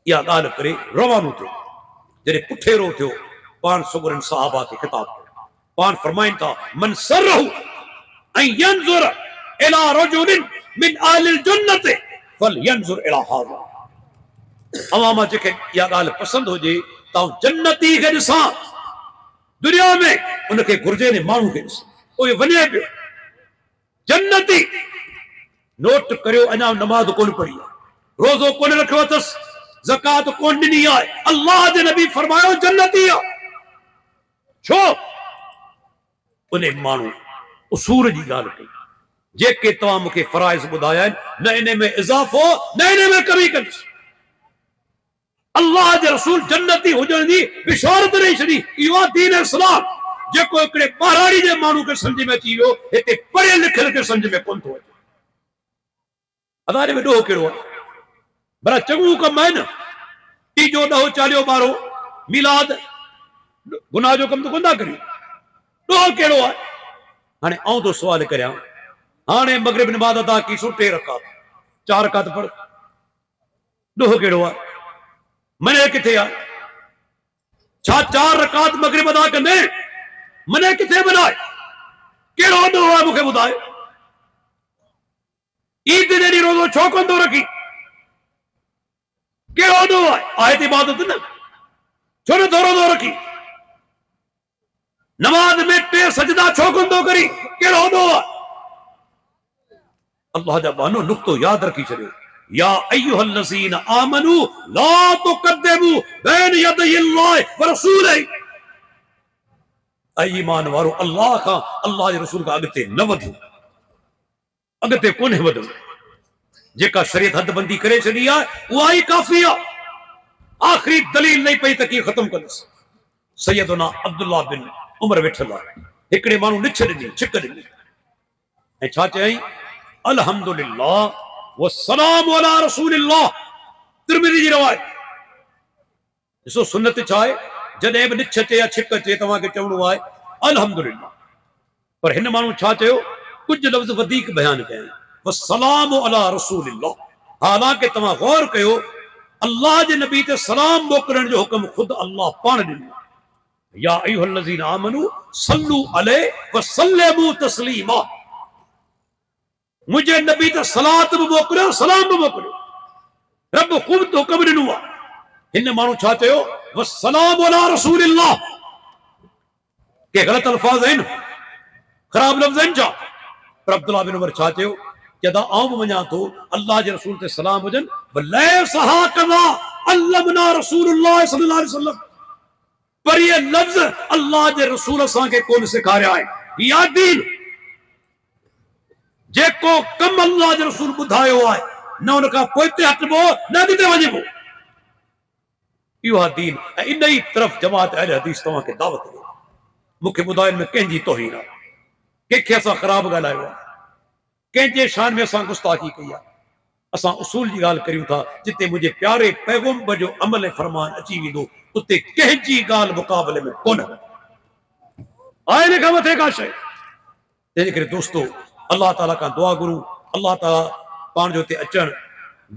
इहा ॻाल्हि करे रवानो थियो। जॾहिं पुठेरो थियो पाण सुगरनि सहाबा खे ख़िताब कयो। पाण फरमाइनि था मन सरहु ऐं यंज़ुर इला रजुलिन मिन आलिल जन्नत फलयंज़ुर इला हाज़ा। अवां मां जेके इहा ॻाल्हि पसंदि हुजे त जन्नती खे ॾिसां दुनिया में उनखे घुर्जे ने माण्हू खे ॾिस उहे वञे पियो जन्नती। नोट करियो अञा नमाज़ कोन पढ़ी आहे रोज़ो कोन रखियो अथसि ज़कात कोन ॾिनी आहे अल्लाह जे नबी फरमायो जन्नती आहे। छो उन माण्हू उसूल जी ॻाल्हि कई जेके तव्हां मूंखे फ़राइज़ ॿुधाया आहिनि न इन में इज़ाफ़ो न इन में कमी कंदुसि। अल्लाह जे रसूल जन्नती हुजण जी बिशारत ॾेई छॾी। इहो आहे दीन इस्लाम जेको हिकिड़े ॿाराड़ी जे माण्हू खे सम्झ में अची वियो हिते पढ़ियल लिखियल खे सम्झ में कोन थो अचे। अदारे में ॾोह कहिड़ो आहे भला चङो कमु आहे न टीजो ॾहों चालियो ॿारो मिलाद गुनाह जो कमु त कोन था करियूं ॾोह कहिड़ो आहे। हाणे आउं तो सुवाल करियां हाणे मगरिब नमाज़ अदा की 3 रकात 4 रकात पढ़ ॾोह कहिड़ो आहे मने किथे आहे। छा 4 रकात मगरिब अदा कंदे मने किथे बनाए कहिड़ो ॾोह आहे मूंखे ॿुधाए। ईद जे ॾींहुं रोज़ो छो कोन थो रखी कहिड़ो ॾोह आहे। आहे त इबादत न छो नथो रोज़ो रखी। नमाज में 3 सजदा छो कोन थो करी कहिड़ो ॾोह आहे। अल्लाह जा बानो नुक़्तो यादि रखी छॾियो या अय्युहल्लज़ीन आमनू ला तुक़द्दिमू बैन यदयिल्लाहि व रसूलिही। ऐ ईमान वारो अल्लाह खां अल्लाह जे रसूल खां अॻिते न वधो अॻिते कोन्हे वधो। जेका शरीयत हदबंदी करे छॾी आहे उहा ई काफ़ी आहे। आख़िरी दलील नहीं पई त कीअं ख़त्म कंदुसि। सैयदना अब्दुल्लाह बिन उमर वेठल आहे हिकिड़े माण्हू निछ ॾिनी छिक ॾिनी ऐं छा चयईं अल्हम्दुलिल्लाह वस्सलामु अला रसूलिल्लाह। तिरमिज़ी जी रवायत। ॾिसो सुन्नत छा आहे जॾहिं बि निछ अचे या छिक अचे तव्हांखे चवणो आहे अल्हम्दुलिल्लाह। पर हिन माण्हू छा चयो कुझु लफ़्ज़ वधीक बयानु कया वस्सलामु अला रसूलिल्लाह। हालांकि तव्हां गौर कयो अल्लाह जे नबी ते सलाम मोकिलण जो हुक्म ख़ुदि अल्लाह पाण ॾिनो। या अय्युहल्लज़ीन आमनू सल्लू अलैहि व सल्लिमू तस्लीमा। मुझे नबी ते सलात भी मोकिलियो सलाम भी मोकिलियो रब ख़ुद तो हुक्म ॾिनो आहे। हिन माण्हू छा चयो वस्सलामु अला रसूलिल्लाह। के ग़लति अल्फाज़ आहिनि ख़राब लफ़्ज़ आहिनि छा। पर अब्दुल्लाह बिन उमर छा चयो जॾहिं आउं बि मञां थो अल्लाह जे रसूल ते सलाम हुजनि वलैसा हकज़ा अल्लमना रसूलुल्लाह सल्लल्लाहु अलैहि वसल्लम। पर ये लफ़्ज़ अल्लाह जे रसूल असांखे कोन सेखारिया आहे। इहा दीन जेको कम अल्लाह जे रसूल ॿुधायो आहे न उन खां पोइ ते हटबो न अॻिते वञिबो। इहो आहे दीन। ऐं इन ई तरफ़ जमात अहले हदीस तव्हांखे दावत ॾे। मूंखे ॿुधाइण में कंहिंजी तौहीन आहे कंहिंखे असां ख़राब ॻाल्हायो आहे कंहिंजे शान में असां गुस्ताखी कई आहे। असां उसूल जी ॻाल्हि करियूं था जिते मुंहिंजे प्यारे पैगम्बर जो अमल ऐं फरमान अची वेंदो उते कंहिंजी ॻाल्हि मुक़ाबले में कोन आहे इन खां मथे का शइ। तंहिंजे करे दोस्तो अल्लाह ताला खां दुआ घुरूं अल्लाह ताला पाण जो हिते अचणु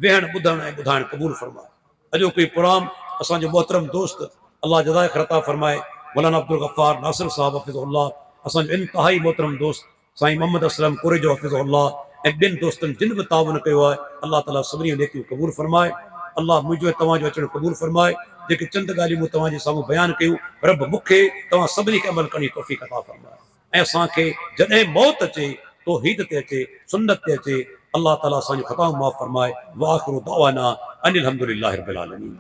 वेहण ॿुधण ऐं ॿुधाइण क़बूल फरमाए। अॼोको प्रोग्राम असांजो मोहतरम दोस्त अल्लाह जज़ाए ख़ैर फरमाए मौलाना अब्दुल गफ़ार नासिर साहब हफ़िज़हुल्लाह असांजो इंतहाई मोहतरम दोस्त साईं मोहम्मद असलम कुरेजो हफ़िज़हुल्लाह ऐं ॿिनि दोस्तनि जिन बि तावन कयो आहे अल्लाह ताला सभिनी नेकियूं क़बूल फरमाए। अल्लाह मुंहिंजो तव्हांजो अचणु क़बूल फरमाए। जेके चंद ॻाल्हियूं मूं तव्हांजे साम्हूं बयानु कयूं, रब मूंखे तव्हां सभिनी खे अमल करण जी तौफ़ीक़ अता फ़रमाए ऐं असांखे जॾहिं मौत अचे तौहीद ते अचे, सुन्नत ते अचे, अल्लाह ताला असांजूं ख़ताऊं माफ़ फ़रमाए। व आख़िरु दअवाना अनिल हम्दुलिल्लाहि रब्बिल आलमीन।